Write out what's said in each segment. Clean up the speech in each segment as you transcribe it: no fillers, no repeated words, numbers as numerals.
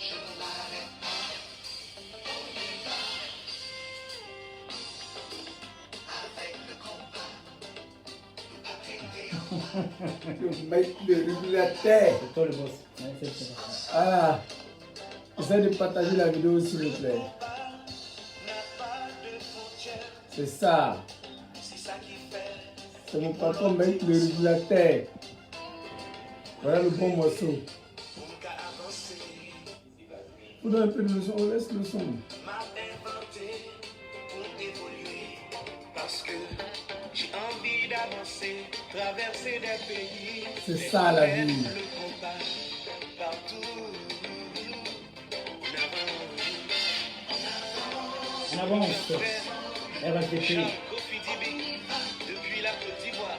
Le mec, le régulateur. C'est toi le boss. Ouais, c'est ça. Ah, essayez de partager la vidéo s'il vous plaît. C'est ça. C'est mon patron, mec, le régulateur. Voilà le bon morceau. Vous donnez un peu de leçon, on laisse le son. C'est ça la vie. En avance. RATP. Depuis la Côte d'Ivoire,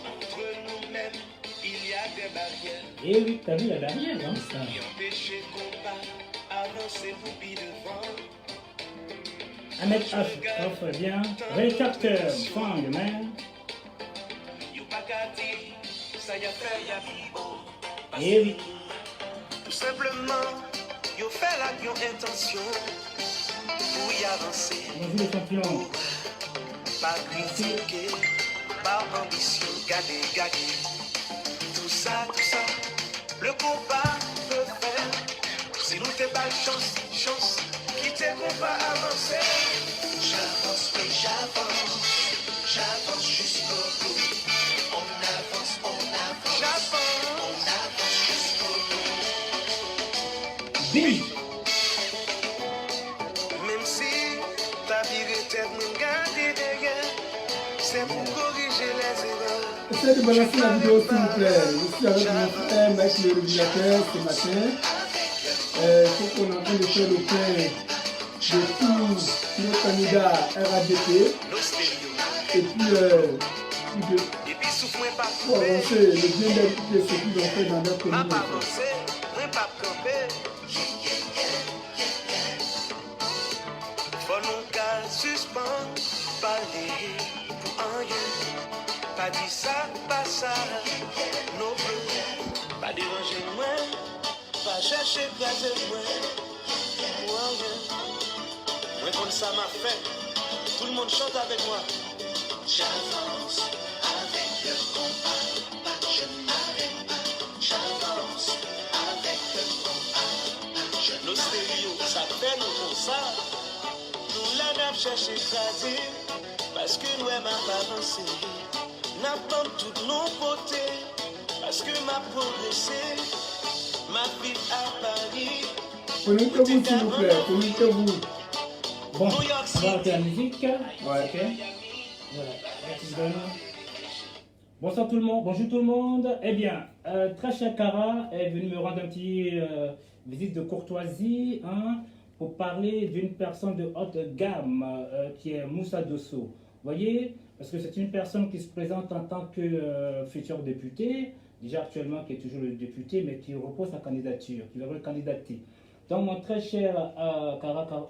entre nous-mêmes, il y a des barrières. Et oui, t'as vu la barrière, hein, ça. Qui empêchent qu'on part, avancer pour puis devant. Ahmed offre bien. Rétracteur, fang, man. Yo pas qu'à dire, ça y a fait, y a bibo. Et oui. Tout simplement, yo fait la yo intention pour y avancer. Bonjour les champions. Pas critiquer, pas ambition, garder, garder. Tout ça, le combat peut faire. Si nous t'es pas chance, qui t'est qu'on va avancer. J'avance, oui, j'avance jusqu'au bout. On avance, j'avance jusqu'au bout. Big. Même si ta vie était nous garder derrière, c'est pour corriger les erreurs. Essayez de balancer la vidéo s'il vous plaît. Je suis avec mon frère, mec, le régulateur ce matin. Il faut qu'on est en train de faire le point de tous nos candidats RADP. Et puis, Et puis souffle pas pour avancer le bien-être de ceux qui l'ont fait dans leur m'a commune. pas avancé, m'a pas campé. Faut nous qu'à suspendre, parler pour un rien. Pas dit ça, pas ça, non plus. Pas déranger moi, pas chercher plaisir moi. Pour un rien. Moi comme ça m'a fait, tout le monde chante avec moi. J'avance avec le compas, je n'arrête pas. J'avance avec le compas, je n'arrête pas. Nos stéréos, ça fait nous pour ça. Nous la n'a cherché plaisir, parce que nous aimons avancer. N'attendons toutes nos côtés, parce que m'a progressé. Ma vie à Paris. Connectez-vous s'il vous plaît, connectez-vous. Bon, on va arrêter la musique. Ouais. Ok. Voilà. Merci Ben. Bonsoir tout le monde. Bonjour tout le monde. Eh bien, très cher Kara est venu me rendre un petit visite de courtoisie hein, pour parler d'une personne de haute gamme qui est Moussa Dosso. Vous voyez, parce que c'est une personne qui se présente en tant que futur député, déjà actuellement qui est toujours le député, mais qui repose sa candidature, qui va candidater. Donc mon très cher Kara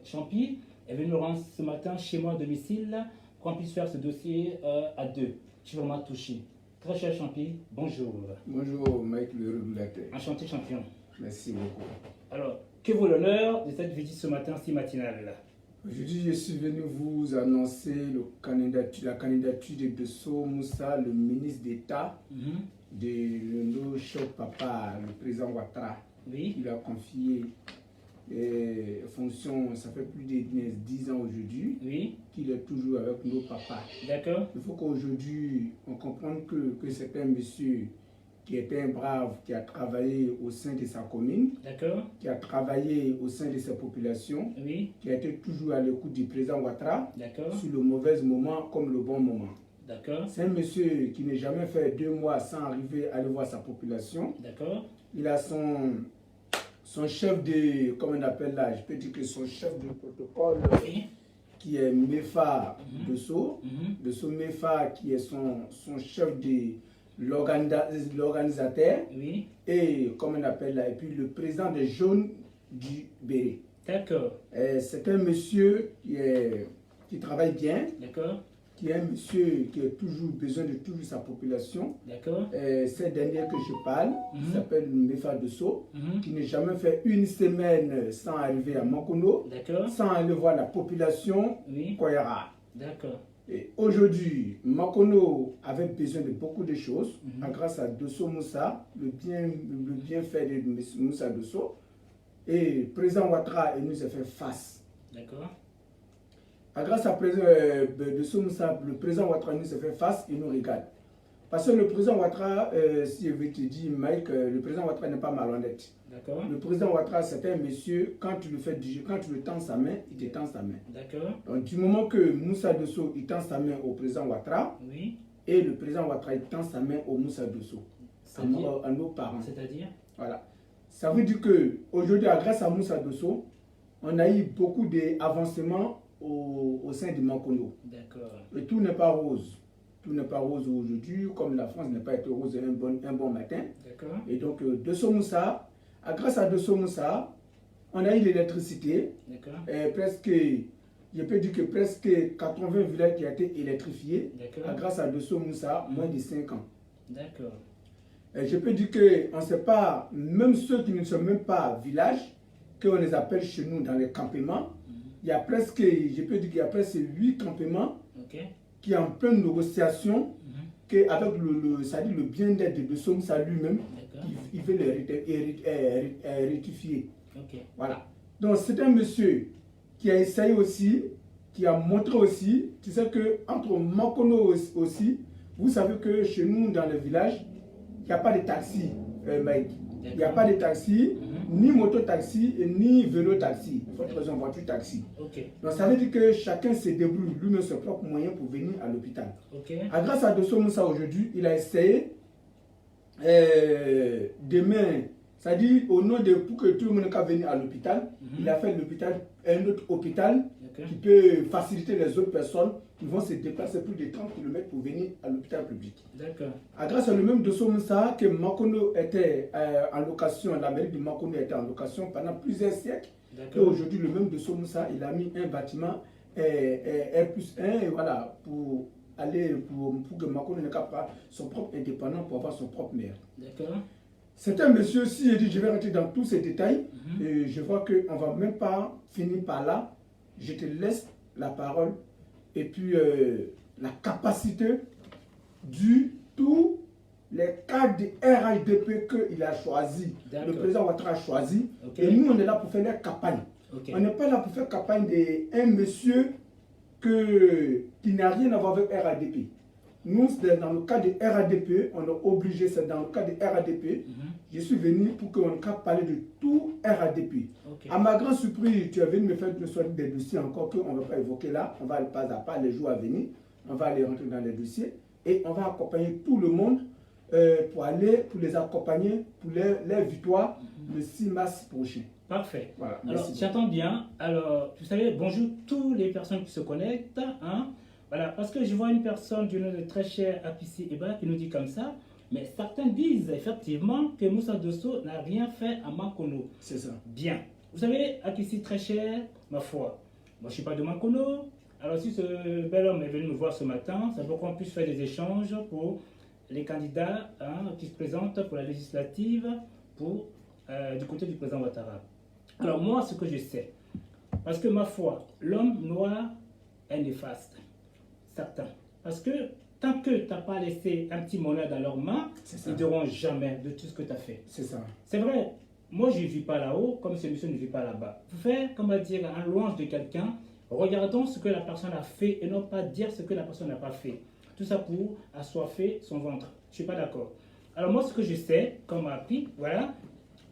Champi est venu me rendre ce matin chez moi à domicile pour qu'on puisse faire ce dossier à deux. Je suis vraiment touché. Très cher Champi, bonjour. Bonjour, mec, le régulateur. Enchanté champion. Merci beaucoup. Alors, que vaut l'honneur de cette visite ce matin si matinale? Aujourd'hui, je suis venu vous annoncer la candidature de Dosso Moussa, le ministre d'État de nos chers papa, le président Ouattara. Oui. Il a confié fonction, ça fait plus de 10 ans aujourd'hui, Oui. qu'il est toujours avec nos papas. D'accord. Il faut qu'aujourd'hui, on comprenne que c'est un monsieur qui était un brave, qui a travaillé au sein de sa commune, D'accord. qui a travaillé au sein de sa population, Oui. qui a été toujours à l'écoute du président Ouattara, D'accord. sur le mauvais moment comme le bon moment. D'accord. C'est un monsieur qui n'a jamais fait 2 mois sans arriver à aller voir sa population. D'accord. Il a son chef de, comment on appelle là, je peux dire que son chef de protocole, Oui. qui est Mefa Dosso, Dosso Mefa qui est son chef de l'organisateur, Oui. et comment on appelle là, et puis le président des jaunes du Béret. D'accord. C'est un monsieur qui travaille bien, D'accord. qui est un monsieur qui a toujours besoin de toujours sa population. D'accord. C'est dernier que je parle, il s'appelle Mefa Dosso, qui n'a jamais fait une semaine sans arriver à Makono, sans aller voir la population Koyara. D'accord. Et aujourd'hui, Makono avait besoin de beaucoup de choses, grâce à Dosso Moussa, le bienfait de Moussa Dosso. Et le président Ouattara nous a fait face. D'accord. Grâce à Dosso Moussa, le président Ouattara nous a fait face, il nous regarde. Parce que le président Ouattara, si je vais te dire, Mike, le président Ouattara n'est pas malhonnête. D'accord. Le président Ouattara, c'est un monsieur, quand tu le tends sa main, il te tend sa main. D'accord. Donc, du moment que Moussa Dosso, il tend sa main au président Ouattara, et le président Ouattara, il tend sa main au Moussa Dosso, à nos parents. C'est-à-dire? Voilà. Ça veut dire qu'aujourd'hui, grâce à Moussa Dosso, on a eu beaucoup d'avancements au sein de Makono. D'accord. Et tout n'est pas rose. Tout n'est pas rose aujourd'hui, comme la France n'a pas été rose un bon matin. D'accord. Et donc, Dosso Moussa, grâce à Dosso Moussa, on a eu l'électricité. D'accord. Presque, je peux dire que presque 80 villages qui ont été électrifiés. Grâce à Dosso Moussa, moins de 5 ans. D'accord. Je peux dire qu'on ne sait pas, même ceux qui ne sont même pas villages, qu'on les appelle chez nous dans les campements, il y a presque, je peux dire qu'il y a presque 8 campements qui sont en pleine négociation, avec le bien-être de Dosso Moussa lui-même, il veut les rectifier. Voilà. Donc c'est un monsieur qui a essayé aussi, qui a montré aussi, tu sais qu'entre Makono aussi, vous savez que chez nous dans le village, il n'y a pas de taxi, Mike. Il n'y a pas de taxi, ni moto-taxi, ni vélo-taxi. Il faut être en voiture-taxi. Donc ça veut dire que chacun se débrouille lui-même ses propres moyens pour venir à l'hôpital. Grâce à Dosso Moussa aujourd'hui, il a essayé demain, c'est-à-dire au nom de pour que tout le monde puisse venir à l'hôpital, il a fait l'hôpital, un autre hôpital qui peut faciliter les autres personnes qui vont se déplacer plus de 30 km pour venir à l'hôpital public. Grâce à le même Dosso Moussa que Makono était en location, la mairie de Makono était en location pendant plusieurs siècles. Et aujourd'hui, le même Dosso Moussa, il a mis un bâtiment R+1 et voilà, pour que Makono n'ait pas son propre indépendant pour avoir son propre maire. C'est un monsieur, si je dis je vais rentrer dans tous ces détails, et je vois qu'on ne va même pas finir par là. Je te laisse la parole et puis la capacité du tous les cas de RHDP qu'il a choisi, le président Ouattara a choisi, et nous on est là pour faire la campagne. On n'est pas là pour faire campagne d'un monsieur qui n'a rien à voir avec RHDP. Nous, dans le cas de RADP, on est obligé, c'est dans le cas de RADP, je suis venu pour qu'on puisse parler de tout RADP. À ma grande surprise, tu es venu me faire des dossiers encore qu'on ne va pas évoquer là, on va aller pas à pas les jours à venir, on va aller rentrer dans les dossiers et on va accompagner tout le monde pour les accompagner pour les victoires le 6 mars prochain. Parfait. Voilà, alors, j'attends bien. Alors, vous savez, bonjour toutes les personnes qui se connectent. Voilà, parce que je vois une personne du nom de très cher Apisi Eba qui nous dit comme ça, mais certains disent effectivement que Moussa Dosso n'a rien fait à Makono. C'est ça. Bien. Vous savez, Apisi très cher, ma foi, moi je ne suis pas de Makono. Alors si ce bel homme est venu me voir ce matin, ça veut qu'on puisse faire des échanges pour les candidats qui se présentent pour la législative du côté du président Ouattara. Alors moi, ce que je sais, parce que ma foi, l'homme noir est néfaste. Certains. Parce que tant que tu n'as pas laissé un petit monnaie dans leurs mains, ils ne diront jamais de tout ce que tu as fait. C'est ça. C'est vrai. Moi, je ne vis pas là-haut, comme ce monsieur ne vit pas là-bas. Faire, comment dire, un louange de quelqu'un, regardons ce que la personne a fait et non pas dire ce que la personne n'a pas fait. Tout ça pour assoiffer son ventre. Je ne suis pas d'accord. Alors moi, ce que je sais, comme m'a appris, voilà,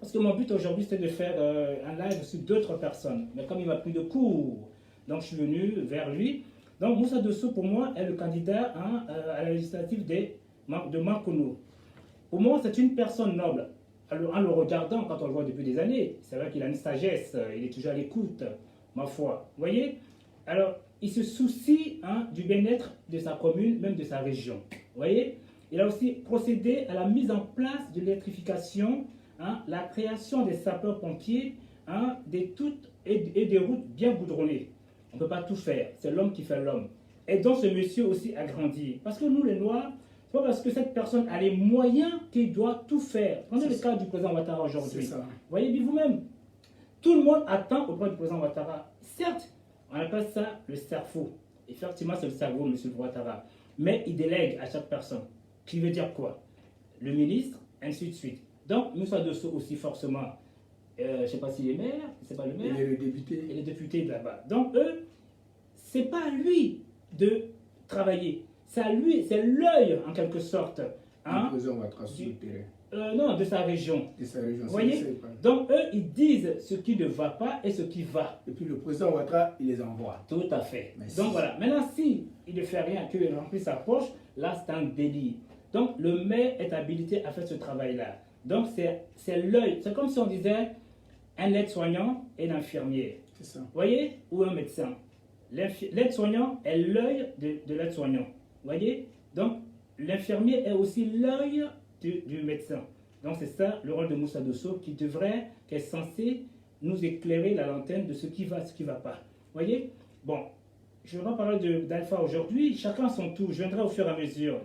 parce que mon but aujourd'hui, c'était de faire un live sur d'autres personnes. Mais comme il m'a pris de cours, donc je suis venu vers lui. Donc Moussa Dosso, pour moi, est le candidat à la législative de Makono. Pour moi, c'est une personne noble. Alors, en le regardant, quand on le voit depuis des années, c'est vrai qu'il a une sagesse, il est toujours à l'écoute, ma foi. Vous voyez? Alors, il se soucie du bien-être de sa commune, même de sa région. Vous voyez? Il a aussi procédé à la mise en place de l'électrification, la création des sapeurs-pompiers, et des routes bien goudronnées. On ne peut pas tout faire, c'est l'homme qui fait l'homme. et dont ce monsieur aussi a grandi. Parce que nous, les Noirs, c'est pas parce que cette personne a les moyens qu'il doit tout faire. Prenez le cas du président Ouattara aujourd'hui. Voyez bien vous-même, tout le monde attend auprès du président Ouattara. Certes, on appelle ça le cerveau. Effectivement, c'est le cerveau, monsieur Ouattara. Mais il délègue à chaque personne. Qui veut dire quoi? Le ministre, ainsi de suite. Donc, Moussa Dosso aussi, forcément, je ne sais pas s'il est maire, c'est pas le maire. Et les députés. Et les députés de là-bas. Donc, eux, c'est pas à lui de travailler. C'est à lui, c'est l'œil, en quelque sorte. Hein, le président Ouattara sur le terrain. Non, de sa région. De sa région. Vous voyez? Donc, eux, ils disent ce qui ne va pas et ce qui va. Et puis le président Ouattara, il les envoie. Tout à fait. Merci. Donc, voilà. Maintenant, si il ne fait rien, qu'il remplit sa poche, là, c'est un délit. Donc, le maire est habilité à faire ce travail-là. Donc, c'est l'œil. C'est comme si on disait un aide-soignant et un infirmier. C'est ça. Vous voyez? Ou un médecin. L'aide-soignant est l'œil de l'aide-soignant. Vous voyez? Donc, l'infirmier est aussi l'œil du médecin. Donc, c'est ça le rôle de Moussa Dosso qui est censé nous éclairer la lanterne de ce qui va, ce qui ne va pas. Vous voyez? Bon, je vais pas parler d'Alpha aujourd'hui. Chacun son tour. Je viendrai au fur et à mesure.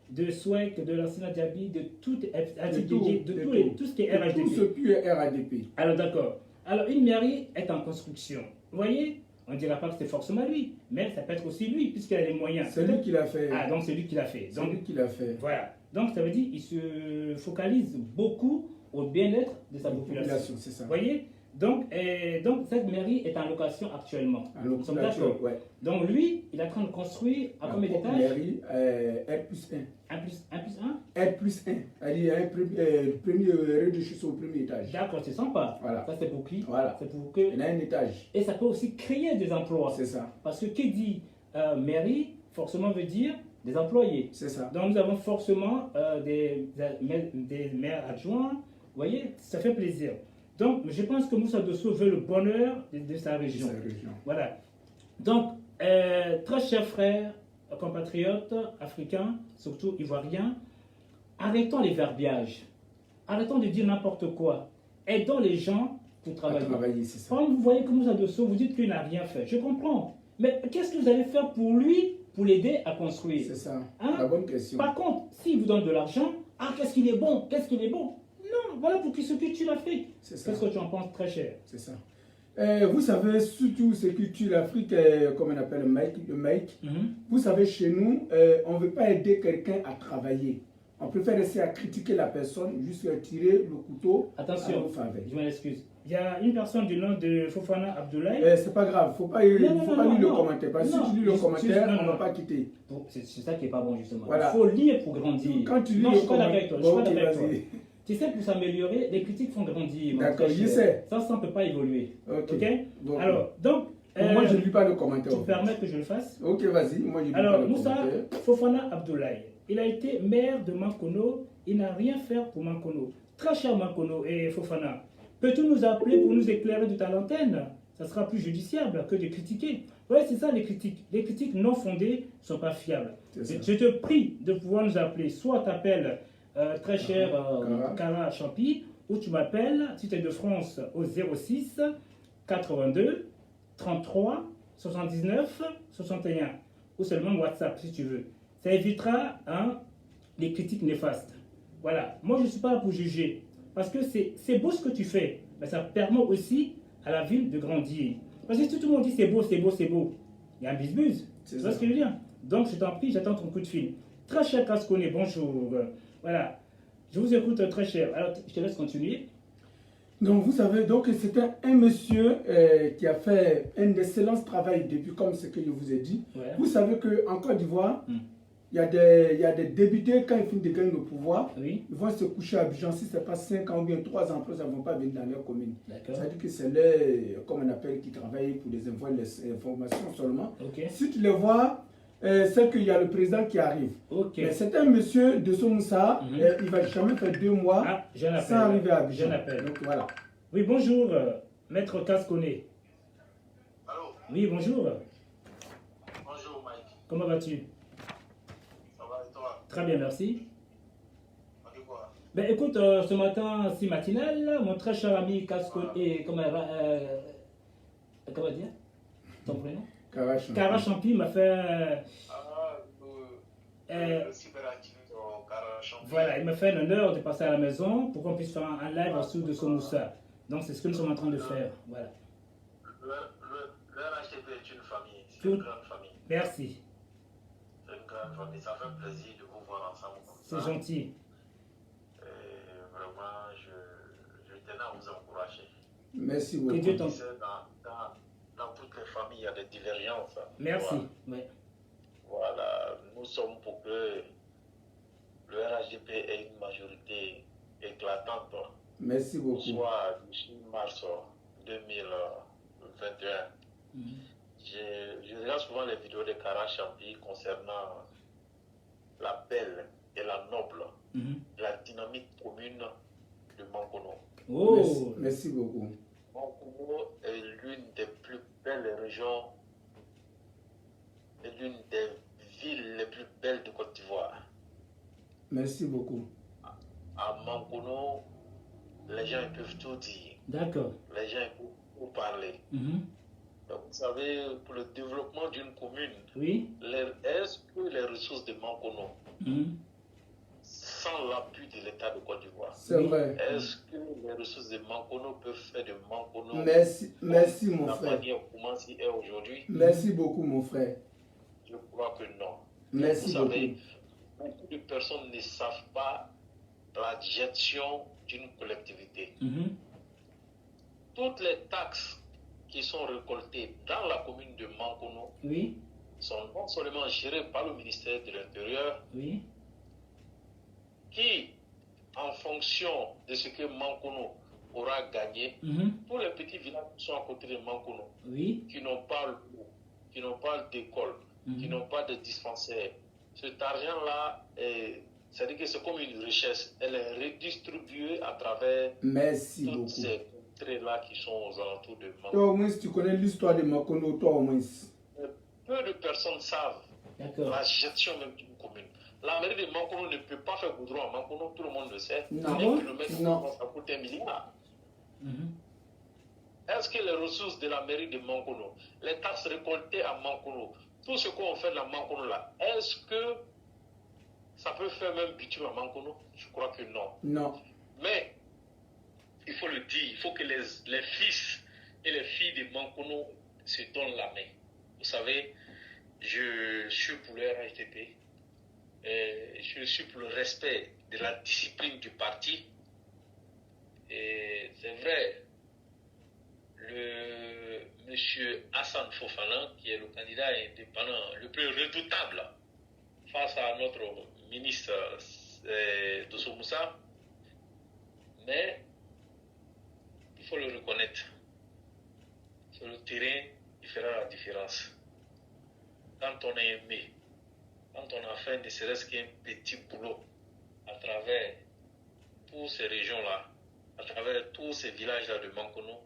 De SWEC, de l'ancien Diaby, de tout ce qui est RHDP. Tout ce qui est RHDP. Alors, d'accord. Alors, une mairie est en construction. Vous voyez? On ne dira pas que c'est forcément lui, mais ça peut être aussi lui, puisqu'il a les moyens. C'est lui qui l'a fait. Ah, donc c'est lui qui l'a fait. C'est lui qui l'a fait. Voilà. Donc, ça veut dire qu'il se focalise beaucoup au bien-être de sa population. C'est ça. Vous voyez? Donc, cette mairie est en location actuellement. Nous sommes d'accord. Ouais. Donc, lui, il est en train de construire à combien d'étages? Mairie, R+1. 1 plus 1? R+1. C'est-à-dire le premier rez-de-chaussée au premier étage. D'accord, c'est sympa. Voilà. Ça, c'est pour qui? Voilà. C'est pour que... Il y a un étage. Et ça peut aussi créer des emplois. C'est ça. Parce que qui dit mairie, forcément veut dire des employés. C'est ça. Donc nous avons forcément des maires adjoints. Vous voyez, ça fait plaisir. Donc je pense que Moussa Dosso veut le bonheur de sa région. Voilà. Donc, très chers frères, compatriotes, africains, surtout ivoiriens, arrêtons les verbiages. Arrêtons de dire n'importe quoi. Aidons les gens pour travailler. C'est ça. Quand vous voyez que Moussa Dosso, vous dites qu'il n'a rien fait. Je comprends. Mais qu'est-ce que vous allez faire pour lui, pour l'aider à construire? C'est ça. Hein? La bonne question. Par contre, s'il vous donne de l'argent, ah, qu'est-ce qu'il est bon? Qu'est-ce qu'il est bon? Non, voilà pour ce que tu l'as fait. Qu'est-ce que tu en penses, très cher? C'est ça. Vous savez, surtout ce qui tue l'Afrique, comme on appelle le make. Vous savez, chez nous, on ne veut pas aider quelqu'un à travailler. On préfère essayer à critiquer la personne, jusqu'à tirer le couteau. Attention, je m'excuse. Il y a une personne du nom de Fofana Abdoulaye. C'est pas grave, faut pas lire le commentaire. Parce que si tu lis le commentaire, on ne va pas quitter. C'est ça qui n'est pas bon, justement. Voilà. Il faut lire pour grandir. Quand tu lis le commentaire, tu sais, pour s'améliorer, les critiques font grandir. D'accord, je sais. Ça ne peut pas évoluer. Ok. Bon, alors, donc... moi, je ne lis pas le commentaire. Tu permets que je le fasse? Ok, vas-y. Moi, je lis alors, pas le Moussa commentaire. Fofana Abdoulaye, il a été maire de Mankono. Il n'a rien fait pour Mankono. Très cher Mankono et Fofana, peux-tu nous appeler pour nous éclairer de ta lanterne? Ça sera plus judiciable que de critiquer. Oui, c'est ça les critiques. Les critiques non fondées ne sont pas fiables. Je te prie de pouvoir nous appeler. Soit tu appelles très cher Kara Champi, ou tu m'appelles, si tu es de France, au 06 82 33 79 61. Ou seulement WhatsApp si tu veux. Ça évitera les critiques néfastes. Voilà. Moi, je ne suis pas là pour juger. Parce que c'est beau ce que tu fais. Mais ça permet aussi à la ville de grandir. Parce que si tout le monde dit c'est beau, c'est beau, c'est beau, il y a un bise-buse. Tu vois ce que je veux dire? Donc, je t'en prie, j'attends ton coup de fil. Très cher Casconé, bonjour. Voilà. Je vous écoute très cher. Alors, je te laisse continuer. Donc, vous savez, c'était un monsieur qui a fait un excellent travail depuis, comme ce que je vous ai dit. Ouais. Vous savez qu'en Côte d'Ivoire, il y a des députés, quand ils finissent de gagner le pouvoir, ils vont se coucher à Abidjan. Si ce n'est pas 5 ans ou bien 3 ans après, ça ne vont pas venir dans leur commune. Ça veut dire que c'est les, comme on appelle, qui travaillent pour les informations seulement. Si tu les vois, c'est qu'il y a le président qui arrive. Mais c'est un monsieur de Moussa, il ne va jamais faire 2 mois sans arriver à Abidjan. Donc voilà. Oui, bonjour, maître Casconé. Allô? Oui, bonjour. Bonjour, Mike. Comment vas-tu? Ça va et toi? Très bien, merci. On dit quoi? Ben écoute, ce matin, si matinal, mon très cher ami Casconé, comment dire? Ton prénom? Cara Champi m'a fait... Le cyberactiviste au Cara-Champi. Voilà, il m'a fait l'honneur de passer à la maison pour qu'on puisse faire un live au-dessus de son Moussa. Donc c'est ce que nous sommes en train de faire. Voilà. Le RHTP est une famille, c'est Tout- une grande famille. Merci, C'est une grande famille, ça fait plaisir de vous voir ensemble comme c'est ça. gentil. Et vraiment, je tenais à vous encourager. Merci Que beaucoup. Dieu Je t'en... disais, dans toutes les familles, il y a des divergences. Merci. Voilà. Ouais. Voilà, nous sommes pour que le RHDP ait une majorité éclatante, Merci beaucoup. soit d'ici mars 2021. Mhm. Je regarde souvent les vidéos de Cara Champi concernant la belle et la noble, Mhm. la dynamique commune de Mankono. Oh, Merci beaucoup. Mankono est l'une des plus belles régions et l'une des villes les plus belles de Côte d'Ivoire. Merci beaucoup. À Mankono, les gens ils peuvent tout dire, d'accord. les gens ils peuvent tout parler. Mhm. Donc, vous savez, pour le développement d'une commune, Oui. est-ce que les ressources de Mankono, Mhm. sans l'appui de l'État de Côte d'Ivoire, C'est Oui. vrai. est-ce que les ressources de Mankono peuvent faire de Mankono Merci mon la frère. manière comment il est aujourd'hui? Merci beaucoup mon frère. Je crois que non. Merci Vous savez, beaucoup. beaucoup de personnes ne savent pas la gestion d'une collectivité. Mhm. Toutes les taxes qui sont récoltées dans la commune de Mankono Oui. sont non seulement gérées par le ministère de l'Intérieur, Oui. qui, en fonction de ce que Mankono aura gagné, Mhm. tous les petits villages qui sont à côté de Mankono, Oui. qui n'ont pas l'eau, qui n'ont pas d'école, qui Mhm. n'ont pas de dispensaire, cet argent-là, c'est-à-dire que c'est comme une richesse, elle est redistribuée à travers Merci toutes beaucoup. ces contrées-là qui sont aux alentours de Toi Mankono. au moins tu connais l'histoire de Mankono, toi au moins. Peu de personnes savent D'accord. la gestion même d'une commune. La mairie de Mankono ne peut pas faire goudron à Mankono, tout le monde le sait. Non. Un kilomètre, Non. ça coûte 1 milliard. Mhm. Est-ce que les ressources de la mairie de Mankono, les taxes récoltées à Mankono, tout ce qu'on fait dans Mankono là, est-ce que ça peut faire même bitume à Mankono? Je crois que non. Non. Mais, il faut le dire, il faut que les fils et les filles de Mankono se donnent la main. Vous savez, je suis pour le RHTP, je suis pour le respect de la discipline du parti. Et c'est vrai, le monsieur Hassan Fofana, qui est le candidat indépendant le plus redoutable face à notre ministre Dosso Moussa, mais il faut le reconnaître. Sur le terrain, il fera la différence. Quand on est aimé, quand on a fait ne serait-ce qu'un petit boulot à travers toutes ces régions-là, à travers tous ces villages-là de Mankono,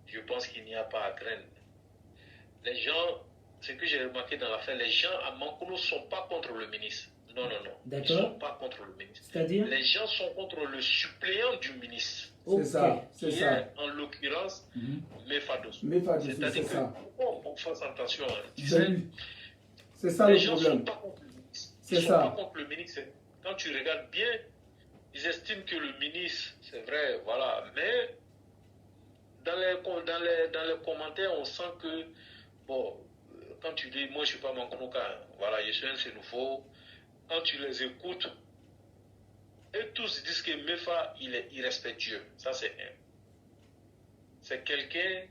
je pense qu'il n'y a pas à craindre. Les gens, ce que j'ai remarqué dans l'affaire, les gens à Mankono ne sont pas contre le ministre. Non, non, non. Ils ne D'accord. sont pas contre le ministre. C'est-à-dire? Les gens sont contre le suppléant du ministre, C'est Ok. ça. C'est qui ça. est en l'occurrence Mhm. Mefados. Mefados, C'est-à-dire c'est que, ça. on fasse attention. Tu Ben sais, oui. C'est ça les le gens ne sont problème. pas contre le ministre. C'est Ils ne sont ça. pas contre le ministre. Quand tu regardes bien, ils estiment que le ministre, c'est vrai, voilà. Mais dans les commentaires, on sent que, bon, quand tu dis, moi je ne suis pas Mankonoka, voilà, je suis un Sénoufo, quand tu les écoutes, et tous disent que Mefa, il est irrespectueux. Ça, c'est un. C'est quelqu'un,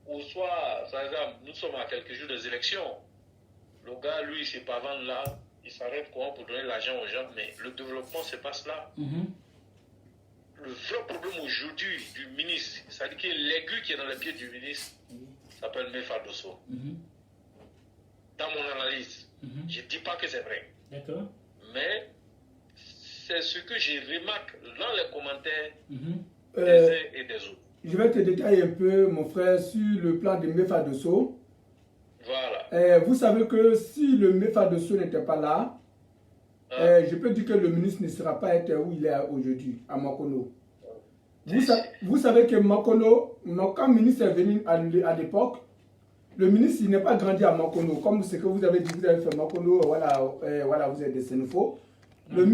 ou soit, par exemple, nous sommes à quelques jours des élections. Le gars, lui, il se pavane là, il s'arrête comment pour donner l'argent aux gens, mais le développement se passe là. Mhm. Le vrai problème aujourd'hui du ministre, c'est-à-dire que l'aiguille qui est dans les pieds du ministre s'appelle Mefa Dosso. Mhm. Dans mon analyse, Mhm. je ne dis pas que c'est vrai, D'accord. mais c'est ce que je remarque dans les commentaires Mhm. des Euh, uns et des autres. je vais te détailler un peu, mon frère, sur le plan de Mefadosso. Voilà. Vous savez que si le Mefadosso n'était pas là, Hein? je peux dire que le ministre ne sera pas être où il est aujourd'hui, à Mankono. Vous savez que Mankono, quand le ministre est venu à l'époque, Le ministre, il n'est pas grandi à Mankono. Comme ce que vous avez dit, vous avez fait Mankono, voilà, voilà, vous êtes des Sénéfaux. Il est au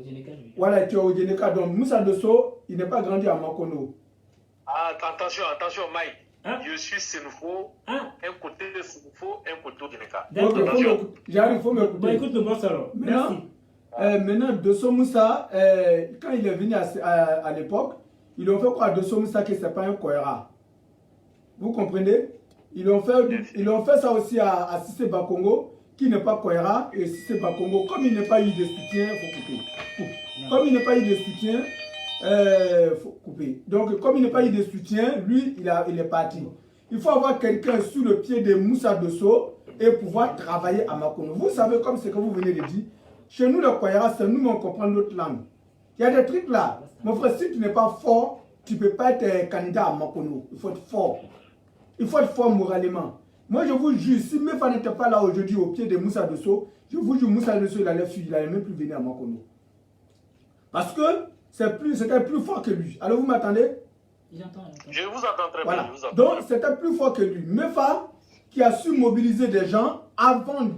Djeneka, lui. Voilà, tu es au Djeneka. Donc, Moussa Dosso, il n'est pas grandi à Mankono. Attention, attention, Mike. Hein? Je suis Sénoufo, un côté de Sénoufo, un côté au Djeneka. Ok, j'arrive, il faut me Bon, écoute le boss alors. Merci. Maintenant, Dosso Moussa, quand il est venu à l'époque, ils ont fait quoi à Dosso Moussa que ce n'est pas un Koera. Vous comprenez? Ils ont fait ça aussi à Sissé Bakongo, qui n'est pas Koera. Et Sissé Bakongo, comme il n'a pas eu de soutien, il faut couper. Comme il n'a pas eu de soutien, faut couper. Donc, comme il n'a pas eu de soutien, lui, il est parti. Il faut avoir quelqu'un sous le pied de Moussa Dosso et pouvoir travailler à Makono. Vous savez, comme ce que vous venez de dire, chez nous, le Koyara, c'est nous, on comprend notre langue. Il y a des trucs là. Mon frère, si tu n'es pas fort, tu ne peux pas être candidat à Makono. Il faut être fort. Il faut être fort moralement. Moi, je vous jure, si Mefa n'était pas là aujourd'hui au pied de Moussa Dosso, je vous jure, Moussa Dosso, il allait fuir, il n'allait même plus venir à Makono. Parce que c'était plus fort que lui. Alors, vous m'attendez? J'entends. Je vous entends très voilà. bien. Je vous entends. Donc, c'était plus fort que lui. Mefa, qui a su mobiliser des gens avant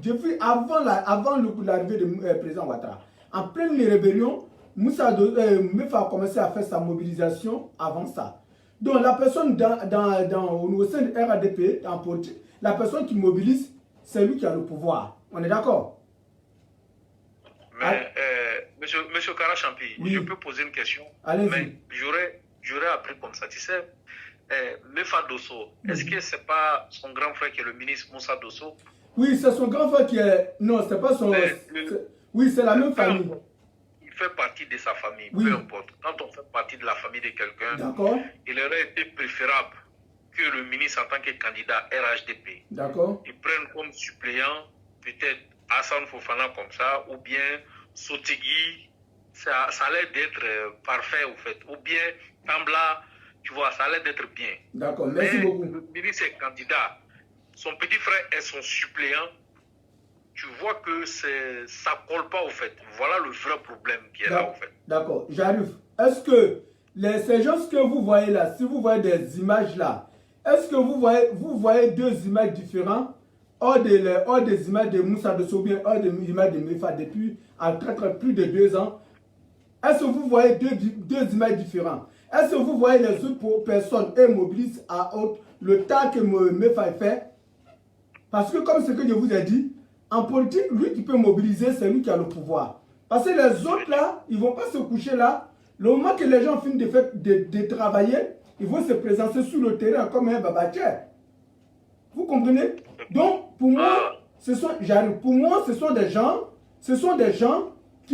l'arrivée du président Ouattara. En pleine rébellion, Mefa a commencé à faire sa mobilisation avant ça. Donc, la personne au sein de RADP, en politique, la personne qui mobilise, c'est lui qui a le pouvoir. On est d'accord? Mais, monsieur Karachampi, oui. Je peux poser une question? Allez-y. Mais j'aurais appris comme ça. Tu sais, Mefa Dosso, est-ce que ce n'est pas son grand frère qui est le ministre Moussa Dosso? Oui, c'est son grand frère qui est... Non, c'est pas son... Oui, c'est la même famille. Il fait partie de sa famille, oui. Peu importe. Quand on fait partie de la famille de quelqu'un, il aurait été préférable que le ministre en tant que candidat RHDP, il prenne comme suppléant peut-être Hassan Fofana comme ça, ou bien Sotigui, ça allait d'être parfait au fait, ou bien Tambla, tu vois, ça allait d'être bien. D'accord, merci beaucoup. Le ministre est candidat, son petit frère est son suppléant, tu vois que ça ne colle pas au fait. Voilà le vrai problème qui est là au fait. D'accord, j'arrive. Est-ce que ces gens que vous voyez là, si vous voyez des images là, est-ce que vous voyez deux images différentes hors des images de Moussa Dosso, bien hors des images de Mefa depuis plus de 2 ans? Est-ce que vous voyez deux images différentes? Est-ce que vous voyez les autres personnes mobilisent le temps que Mefa fait? Parce que comme ce que je vous ai dit, en politique, lui qui peut mobiliser, c'est lui qui a le pouvoir. Parce que les autres là, ils ne vont pas se coucher là. Le moment que les gens finissent de travailler, ils vont se présenter sur le terrain comme un babatière. Vous comprenez? Donc, pour moi, ce sont des gens qui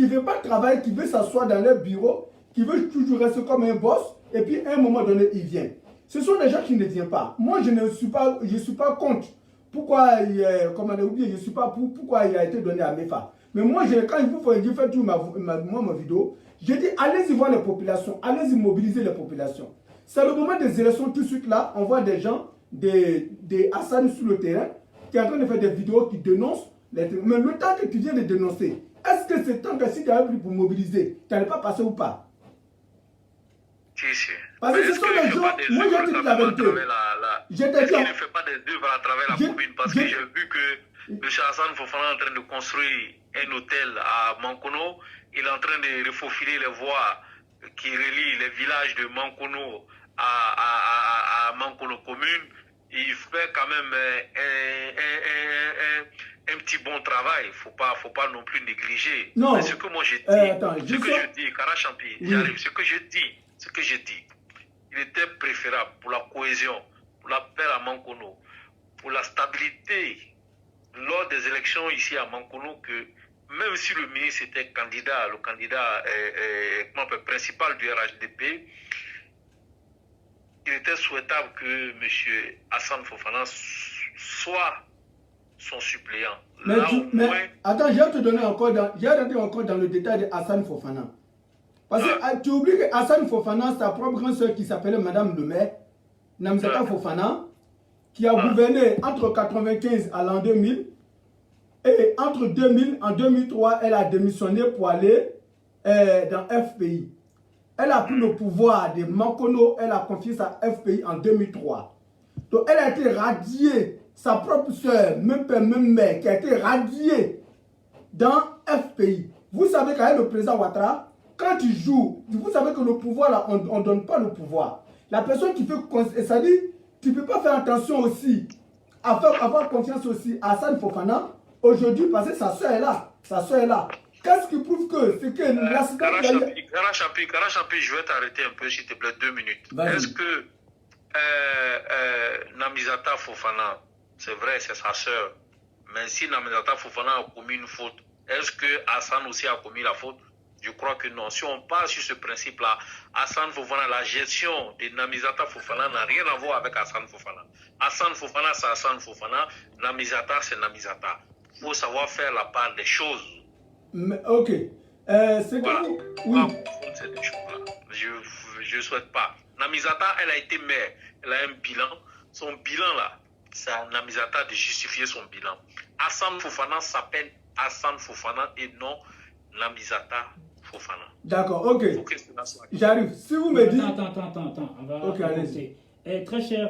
ne veulent pas travailler, qui veulent s'asseoir dans leur bureau, qui veulent toujours rester comme un boss, et puis à un moment donné, ils viennent. Ce sont des gens qui ne viennent pas. Moi, je ne suis pas contre. Pourquoi il a été donné à Mefa. Mais moi, quand je fais tout ma vidéo, je dis allez-y voir les populations, allez-y mobiliser les populations. C'est le moment des élections tout de suite là, on voit des gens, des Hassan sur le terrain, qui sont en train de faire des vidéos qui dénoncent. Mais le temps que tu viens de dénoncer, est-ce que c'est temps que si tu as pris pour mobiliser, tu n'allais pas passer ou pas? Parce que ce sont les gens, moi je te dis la vérité. Je ne fais pas des œuvres à travers la commune parce que j'ai vu que M. Hassan Fofana est en train de construire un hôtel à Mankono. Il est en train de refaufiler les voies qui relient les villages de Mankono à Mankono commune. Il fait quand même un petit bon travail. Il ne faut pas non plus négliger. Non. Mais ce que moi je dis, Karachampi, j'arrive, ce que je dis, il était préférable pour la cohésion, pour la paix à Mankono, pour la stabilité lors des élections ici à Mankono, que même si le ministre était candidat, le candidat principal du RHDP, il était souhaitable que M. Hassan Fofana soit son suppléant. Attends, je vais te donner encore dans le détail de Hassan Fofana. Parce que tu oublies que Hassan Fofana, sa propre grande soeur qui s'appelait Madame le maire, Namzata Fofana, qui a gouverné entre 1995 à l'an 2000, et entre 2000 en 2003, elle a démissionné pour aller dans FPI. Elle a pris le pouvoir de Mankono, elle a confié sa FPI en 2003. Donc elle a été radiée, sa propre soeur, même père, même mère, qui a été radiée dans FPI. Vous savez qu'avec le président Ouattara, quand il joue, vous savez que le pouvoir là, on ne donne pas le pouvoir. La personne qui fait, ça dit, tu ne peux pas faire attention aussi, avoir confiance aussi à Hassan Fofana, aujourd'hui, parce que sa soeur est là. Sa soeur est là. Qu'est-ce qui prouve que c'est que l'accident... Karachapi, je vais t'arrêter un peu, s'il te plaît, 2 minutes. Est-ce que Namizata Fofana, c'est vrai, c'est sa soeur, mais si Namizata Fofana a commis une faute, est-ce que Hassan aussi a commis la faute? Je crois que non. Si on part sur ce principe-là, Hassan Fofana, la gestion de Namizata Fofana n'a rien à voir avec Hassan Fofana. Hassan Fofana, c'est Hassan Fofana. Namizata, c'est Namizata. Il faut savoir faire la part des choses. Mais, ok. C'est voilà. que... Oui. Je ne souhaite pas. Namizata, elle a été mère. Elle a un bilan. Son bilan, là, c'est à Namizata de justifier son bilan. Hassan Fofana s'appelle Hassan Fofana et non Namizata Fofana. D'accord, ok. J'arrive. Si vous me dites... Attends. On va ok, allez-y. Très cher,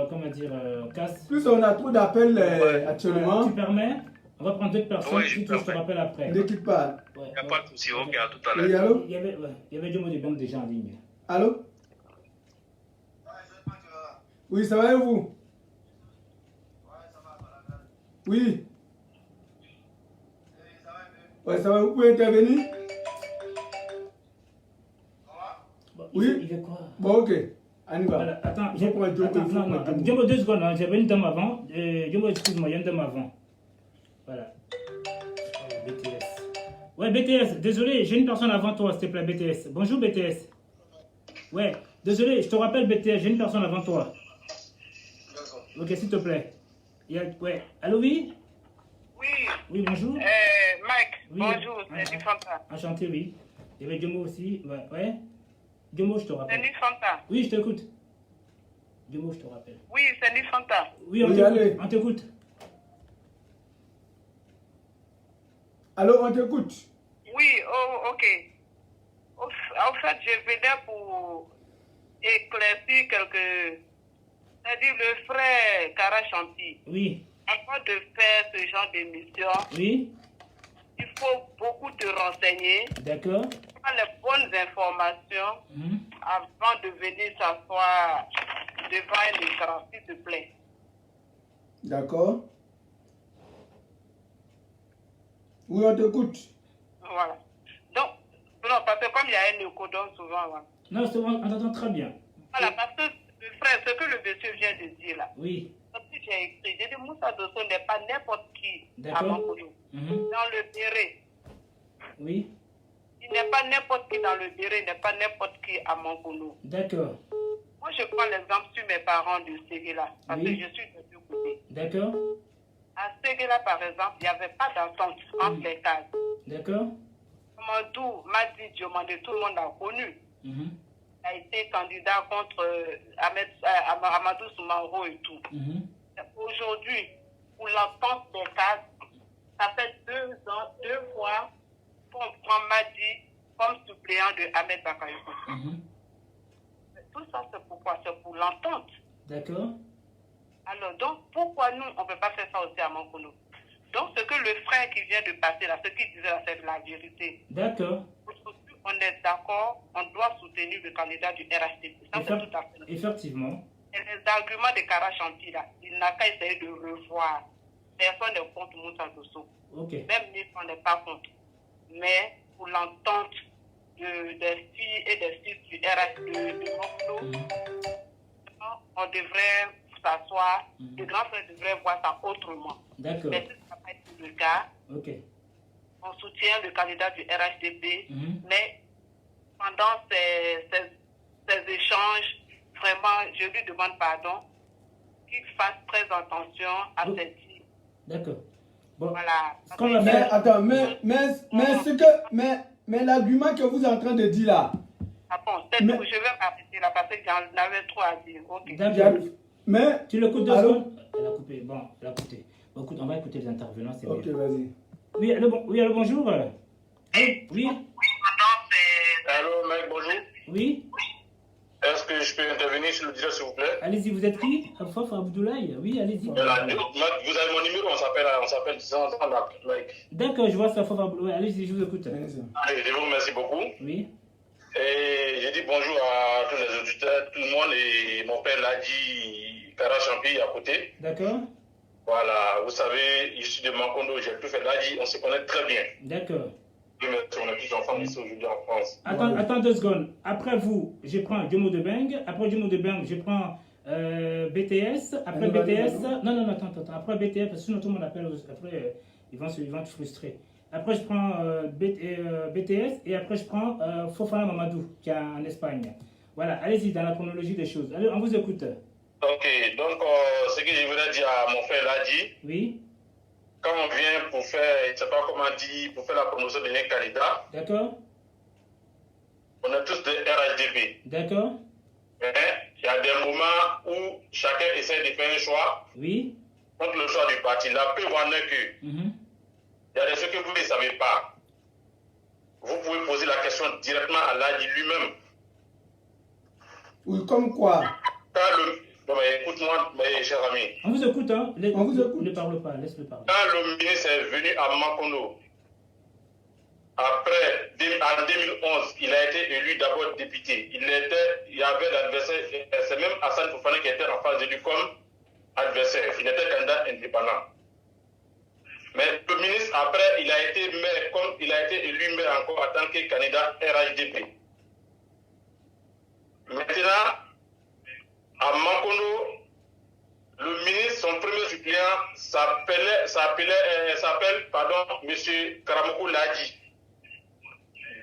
comment dire, Cass. Plus on a trop d'appels actuellement. Tu permets? On va prendre d'autres personnes, ouais, je te rappelle après. Ne quitte pas. Il n'y a pas de souci, ok, à tout à l'heure. Oui, allô? Il y avait Jomo de Banque déjà en ligne. Allô? Oui, ça va et vous? Oui. Ouais, ça va, vous pouvez intervenir? Oui. Il fait quoi? Bon, ok. On y va. Voilà, attends, non. Jomo 2 secondes, hein. J'avais une dame avant. Jomo, excuse-moi, il y a une dame avant. Voilà. BTS. Ouais, BTS, désolé, j'ai une personne avant toi, s'il te plaît, BTS. Bonjour, BTS. Ouais, désolé, je te rappelle, BTS, j'ai une personne avant toi. D'accord. Ok, s'il te plaît. Ouais. Allô, oui? Oui. Oui, bonjour. Mike, Oui. bonjour, c'est Nifanta. Enchanté, oui. Il y avait Jomo aussi. Ouais. Jomo, je te C'est rappelle. Nifanta. Oui, je t'écoute. Jomo, je te rappelle. Oui, c'est Nifanta. Oui, allez. on t'écoute. Allô, on t'écoute. Oui, oh, ok. En fait, je venais pour éclaircir quelques... C'est-à-dire le frère Karachanti. Oui. Avant de faire ce genre d'émission, Oui. il faut beaucoup te renseigner, D'accord. prendre les bonnes informations avant de venir s'asseoir devant un écran, s'il te plaît. D'accord. Oui, on t'écoute. Voilà. Donc, non, parce que comme il y a un écodon souvent, voilà. Non, c'est bon, on t'entend très bien. Voilà, parce que, frère, ce que le monsieur vient de dire là, Oui. comme si j'ai écrit, j'ai dit Moussa Dosso n'est pas n'importe qui à D'accord. Mangono. Dans le béret. Oui. Il n'est pas n'importe qui dans le béret, il n'est pas n'importe qui à Mangono. D'accord. Moi, je prends l'exemple sur mes parents de Séguéla, parce que je suis de deux côtés. D'accord. À Séguéla, par exemple, il n'y avait pas d'entente entre les cases. D'accord. Mamadou, Madi Diomandé, tout le monde l'a connu. A été candidat contre Amadou Soumaro et tout. Aujourd'hui, pour l'entente des cases, ça fait 2 ans, 2 fois qu'on prend Madi comme suppléant de Ahmed Bakayoko. Tout ça, c'est pourquoi? C'est pour l'entente. D'accord. Alors, donc, pourquoi nous, on ne peut pas faire ça aussi à Mangono? Donc, ce que le frère qui vient de passer là, ce qu'il disait là, c'est la vérité. D'accord. Aujourd'hui, on est d'accord, on doit soutenir le candidat du RHDP. Ça, c'est tout à fait. Effectivement. Et les arguments de Karachanti là, il n'a qu'à essayer de revoir. Personne n'est contre Moussa Dosso. Ok. Même nous, on n'est pas contre. Mais pour l'entente des filles et des fils du RHDP de Mangono, on devrait s'asseoir, les grands frères devraient voir ça autrement. D'accord. Mais ça n'a pas été le cas. Ok. On soutient le candidat du RHDP, mais pendant ces échanges, vraiment, je lui demande pardon, qu'il fasse très attention à ses dires. D'accord. Bon. Voilà. Mais attends, mais l'argument que vous êtes en train de dire là. Ah bon, c'est tout, je vais m'arrêter là parce que j'en avais trop à dire. Ok. D'accord. Mais. Tu l'écoutes 2 secondes? Elle a coupé. Bon, elle a coupé. Bon, écoute, on va écouter les intervenants, c'est ok, mieux. vas-y. Oui, allô, bonjour. Oui. Allô, mec, bonjour. Oui. Est-ce que je je peux intervenir sur le direct, s'il vous plaît? Allez-y, vous êtes qui? Fof Abdoulaye? Oui, allez-y. Vous avez mon numéro, on s'appelle sans like. D'accord, je vois ça, Fof Abdoulaye. Allez-y, je vous écoute. Allez, je vous remercie beaucoup. Oui. Et je dis bonjour à tous les auditeurs, tout le monde, et mon père l'a dit, Karachampi à côté. D'accord. Voilà, vous savez, ici de Mankondo, j'ai tout fait Ladi, on se connaît très bien. D'accord. On est tous ensemble ici aujourd'hui en France. Attends 2 secondes. Après vous, je prends Djomo de Beng. Après Djomo de Beng, je prends BTS. Après BTS. Non, attends. Après BTS, parce que sinon tout le monde appelle. Après, ils vont te frustrer. Après, je prends BTS et après, je prends Fofana Mamadou, qui est en Espagne. Voilà, allez-y dans la chronologie des choses. Allez, on vous écoute. Ok, donc ce que je voudrais dire à mon frère Ladi. Oui. Quand on vient pour faire, je ne sais pas comment dire, pour faire la promotion de un candidat. D'accord. On est tous des RHDP. D'accord. Mais il y a des moments où chacun essaie de faire un choix. Oui. Contre le choix du parti. La preuve en est que il y a des choses que vous ne savez pas. Vous pouvez poser la question directement à Ladi lui-même. Oui, comme quoi? Bon, mais écoute-moi, mes chers amis. On vous écoute, hein? On vous écoute. Ne parle pas, laisse-le parler. Quand le ministre est venu à Mankondo, après, en 2011, il a été élu d'abord député. Il y avait l'adversaire, c'est même Hassan Fofana qui était en face de lui comme adversaire. Il était candidat indépendant. Mais le ministre, après, il a été maire, comme il a été élu maire encore en tant que candidat RHDP. Maintenant, à Mankondo, le ministre, son premier suppléant, s'appelle M. Karamoko Ladi.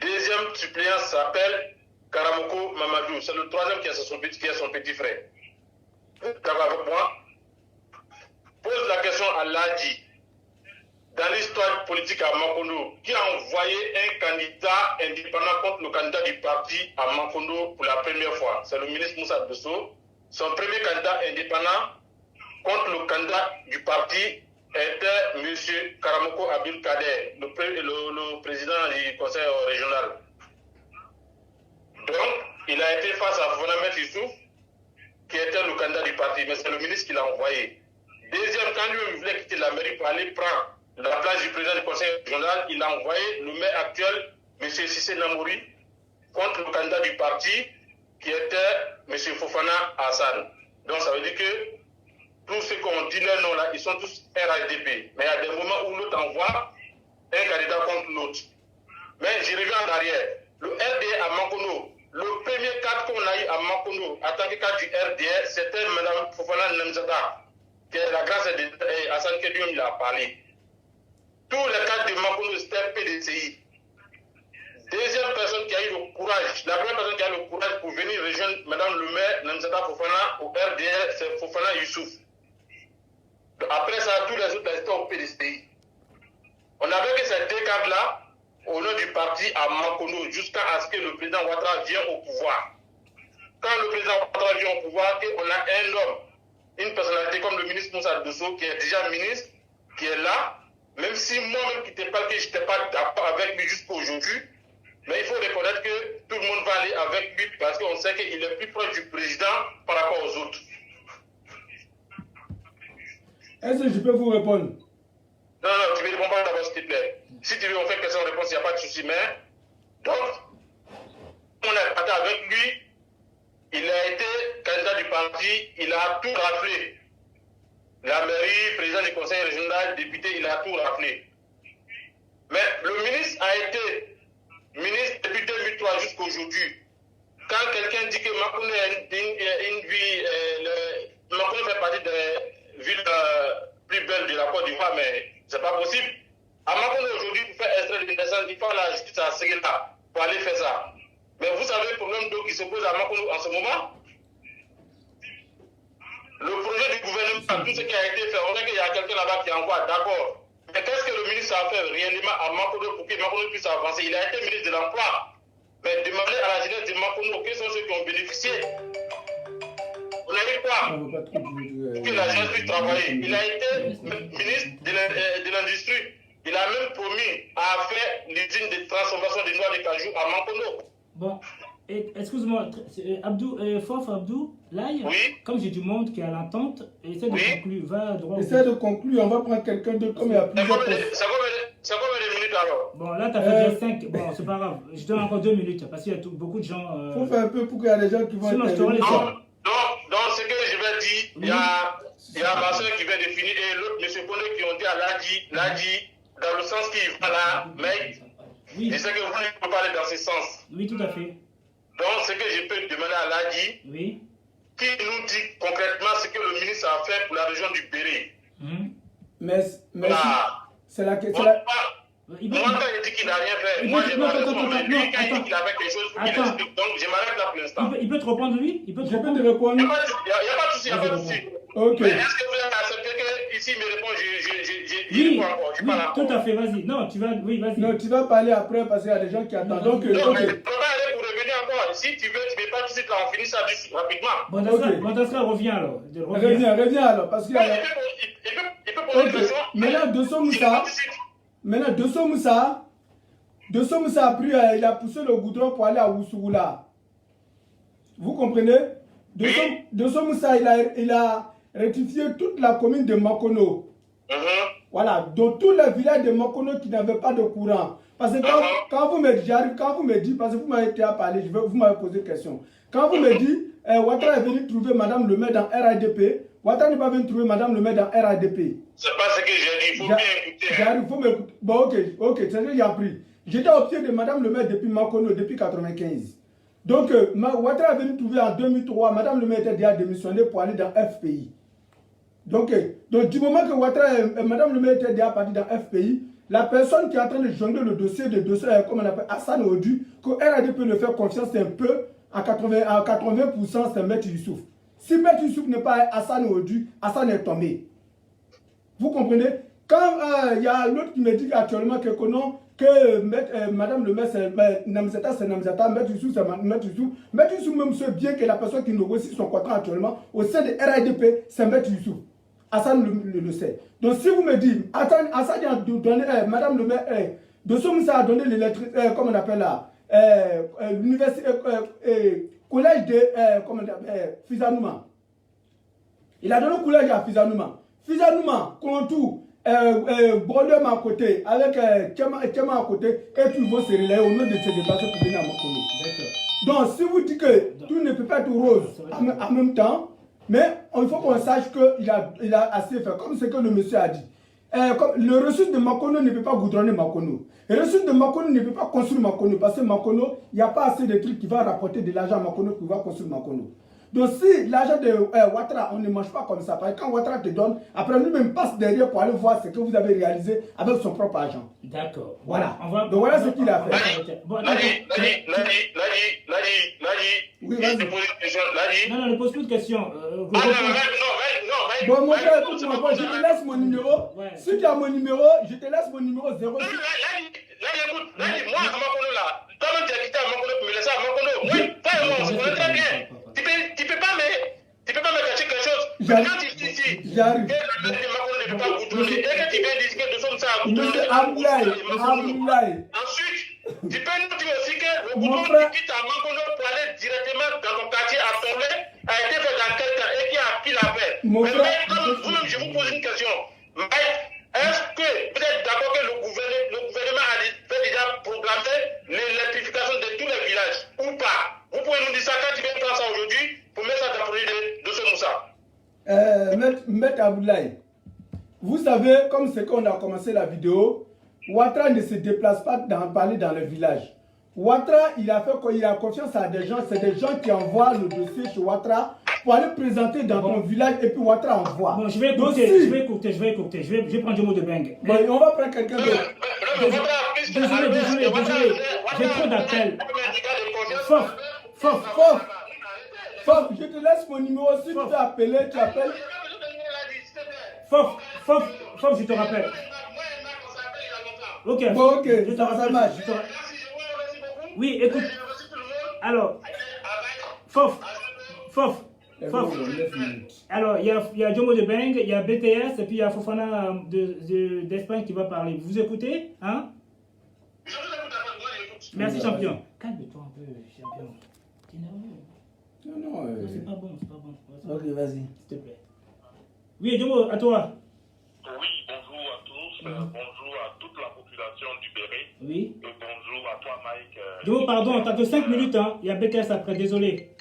Deuxième suppléant s'appelle Karamoko Mamadou. C'est le troisième qui est son petit frère. D'accord avec moi? Pose la question à Ladi. Dans l'histoire politique à Mankondo, qui a envoyé un candidat indépendant contre le candidat du parti à Mankondo pour la première fois? C'est le ministre Moussa Dosso. Son premier candidat indépendant contre le candidat du parti était M. Karamoko Abdul Kader, le président du conseil régional. Donc, il a été face à Fonamet Youssouf, qui était le candidat du parti, mais c'est le ministre qui l'a envoyé. Deuxième, quand lui voulait quitter la mairie pour aller prendre la place du président du conseil régional, il a envoyé le maire actuel, M. Sissé Namouri, contre le candidat du parti, qui était M. Fofana Hassan. Donc ça veut dire que tous ceux qu'on dit leur nom là, ils sont tous RHDP. Mais il y a des moments où l'autre envoie un candidat contre l'autre. Mais je reviens en arrière. Le RDA à Mankondo, le premier cadre qu'on a eu à Mankondo, en tant que cadre du RDA, c'était Mme Fofana Nemzata, qui est la grâce de Hassan Kedium, il a parlé. Tous les cadres de Mankondo, c'était PDCI. Deuxième personne qui a eu le courage, la première personne qui a eu le courage pour venir rejoindre Mme le maire Namzata Fofana au RDR, c'est Fofana Youssouf. Après ça, tous les autres étaient au PDCI. On avait que ces deux cadres-là au nom du parti à Mankondo jusqu'à ce que le président Ouattara vienne au pouvoir. Quand le président Ouattara vient au pouvoir, on a un homme, une personnalité comme le ministre Moussa Dosso, qui est déjà ministre, qui est là, même si moi-même qui n'étais pas d'accord avec lui jusqu'à aujourd'hui. Mais il faut reconnaître que tout le monde va aller avec lui parce qu'on sait qu'il est plus proche du président par rapport aux autres. Est-ce que je peux vous répondre? Non, tu ne me réponds pas d'abord s'il te plaît. Si tu veux, on fait question-réponse, il n'y a pas de souci. Mais, donc, on est parti avec lui, il a été candidat du parti, il a tout raflé. La mairie, président du conseil régional, député, il a tout raflé. Mais le ministre a été ministre depuis 2003 jusqu'à aujourd'hui. Quand quelqu'un dit que Mankondo est une ville, Mankondo fait partie des villes plus belles de la Côte d'Ivoire, mais c'est pas possible. À Mankondo aujourd'hui, pour faire extrait de naissance, il faut la justice à Séguéla pour aller faire ça. Mais vous savez le problème d'eau qui se pose à Mankondo en ce moment? Le projet du gouvernement, tout ce qui a été fait, on sait qu'il y a quelqu'un là-bas qui envoie, d'accord. Mais qu'est-ce que le ministre a fait réellement à Mankondo pour que Mankondo puisse avancer? Il a été ministre de l'Emploi. Mais demandez à la jeunesse de Mankondo quels sont ceux qui ont bénéficié. On a eu quoi? Pour que la jeunesse puisse travailler. Il a été ministre de l'Industrie. Il a même promis à faire l'usine de transformation des noix de cajou à Mankondo. Bon. Excuse-moi, Abdou, Fof Abdou, là, Oui. comme j'ai du monde qui est à l'entente, essaie de conclure, va droit. Essaie de conclure, on va prendre quelqu'un d'autre comme il y a plusieurs personnes. C'est combien de minutes alors? Bon, là, tu as fait déjà 5. Bon, c'est pas grave. Je donne encore 2 minutes parce qu'il y a beaucoup de gens. Il faut faire un peu pour qu'il y ait des gens qui vont sinon, je t'aurai intervenir. Donc, ce que je vais dire, il y a ma soeur qui vient de finir et l'autre, M. Pondé, qui ont dit à Ladi, dans le sens qu'il va là, mais je sais que vous ne pouvez pas aller dans ce sens. Oui, tout à fait. Donc, ce que je peux demander à Ladi, qui nous dit concrètement ce que le ministre a fait pour la région du Béré. Mais c'est la question. Moi, quand il dit qu'il n'a rien fait, moi j'ai pas raison, mais lui, quand il dit qu'il a fait quelque chose, il faut qu'il explique. Donc, je m'arrête là pour l'instant. Il peut te répondre, lui? Il peut te Je peux répondre? te répondre. Il n'y a pas de souci, il n'y a pas de souci. Ok. Mais est-ce que vous avez accepté qu'ici il me répond, je Oui, réponds encore, je parle encore. tout à fait, vas-y. Non, tu vas, oui, vas-y. Non, tu vas parler après parce qu'il y a des gens qui attendent. Donc, Non, mais ok. je ne peux pas aller pour revenir encore. Si tu veux, tu ne peux pas tout de suite, là, on finit ça rapidement. Bon, dans ce cas, reviens alors. Reviens alors parce qu'il y a. Il peut poser une question. Maintenant, Dosso Moussa a pris, il a poussé le goudron pour aller à Oussougoula. Vous comprenez? Dosso Moussa, il a rectifié toute la commune de Makono. Voilà, dans tous les villages de Makono qui n'avaient pas de courant. Parce que quand vous me dites, parce que vous m'avez été à parler, vous m'avez posé une question. Quand vous me dites, Ouattara est venu trouver Madame le maire dans RADP, Ouattara n'est pas venu trouver Madame le maire dans RADP. C'est pas ce que j'ai dit, il faut bien écouter. J'arrive, il faut m'écouter. Bon, ok, c'est ce que j'ai appris. J'étais au pied de Madame le maire depuis Makono, depuis 1995. Donc, Ouattara est venu trouver en 2003, Madame le maire était déjà démissionnée pour aller dans FPI. Donc du moment que Ouattara, Madame le maire était déjà partie dans FPI, la personne qui est en train de jongler le dossier, comme on appelle Hassan Odu, que RADP le fait confiance un peu, à 80%, c'est Maître Youssouf. Si Maître Youssouf n'est pas Hassan Odu, Hassan est tombé. Vous comprenez? Quand il y a l'autre qui me dit actuellement que Madame le maire, c'est Namzata, Maître Youssouf, c'est Maître Youssouf. Maître Youssouf même sait bien que la personne qui négocie son contrat actuellement au sein de RADP, c'est Maître Youssouf. Hassan le sait. Donc si vous me dites, Hassan a donné, Madame le maire, Dosso Moussa a donné l'électricité, comment on appelle là, l'université, collège de, comment on appelle, Fizanouma. Il a donné le collège à Fizanouma. Fizanouma, Kontou, Brodem à côté, avec Tchema à côté, et puis ils vont se relayer au nom de se déplacer pour venir à Mokono. Donc si vous dites que tout ne peut pas être rose en même temps, mais il faut qu'on sache qu'il a assez fait, comme ce que le monsieur a dit. Le ressource de Makono ne peut pas goudronner Makono. Le ressource de Makono ne peut pas construire Makono, parce que Makono, il n'y a pas assez de trucs qui vont rapporter de l'argent à Makono pour pouvoir construire Makono. Donc si l'argent de Ouattara, on ne mange pas comme ça. Parce que quand Ouattara te donne, après lui-même passe derrière pour aller voir ce que vous avez réalisé avec son propre argent. D'accord. Voilà. Donc voilà ce qu'il a fait. Oui, vas-y. Non, ne pose plus de questions. Bon, mon frère, écoute-moi, je te laisse mon numéro. Si tu as mon numéro, je te laisse mon numéro 06. Écoute, moi, à Makono là, toi-même tu as quitté à Makono pour me laisser à Makono. Moi, toi et moi, on se connaît très bien. Tu peux pas me cacher quelque chose. Quand tu dis ici, que la personne de Makono ne peut pas goudronner, et que tu viens dire que nous sommes ça à goudronner. Ensuite, tu peux nous dire aussi que le goudron qui quitte à Makono pour aller directement dans ton quartier à Tombé a été fait dans quel temps et qui l'a fait. Mais vous-même, je vous pose une question. Est-ce que vous êtes d'accord que le gouvernement a déjà programmé l'électrification de tous les villages ou pas? Vous pouvez nous dire ça quand tu viens prendre ça aujourd'hui pour mettre ça dans le projet de ce Moussa. Maître Abdoulaye, vous savez, comme c'est qu'on a commencé la vidéo, Ouattara ne se déplace pas parler dans le village. Ouattara, il a confiance à des gens, c'est des gens qui envoient le dossier chez Ouattara pour aller présenter dans ton village et puis Ouattara envoie. Bon, je vais écouter. Je vais prendre du mot de Beng. Bon, on va prendre quelqu'un d'autre. Désolé. J'ai trop d'appels. Fof, je te laisse mon numéro. Si tu veux appeler, tu appelles. Fof, je te rappelle. Ok. Bon, ok, ça marche. Oui, écoute. Alors, Fof. Alors, il y a Jomo de Beng, il y a BTS, et puis il y a Fofana d'Espagne qui va parler. Vous écoutez, hein? Merci, champion. Calme-toi un peu, champion. T'es nerveux. Non, C'est pas bon, c'est pas bon. Ok, vas-y. S'il te plaît. Oui, Djomo, à toi. Oui, bonjour à tous, bonjour à toute la population du Béret. Oui. Et bonjour à toi, Mike. Djomo, pardon, t'as que 5 minutes, hein. Il y a BTS après, désolé.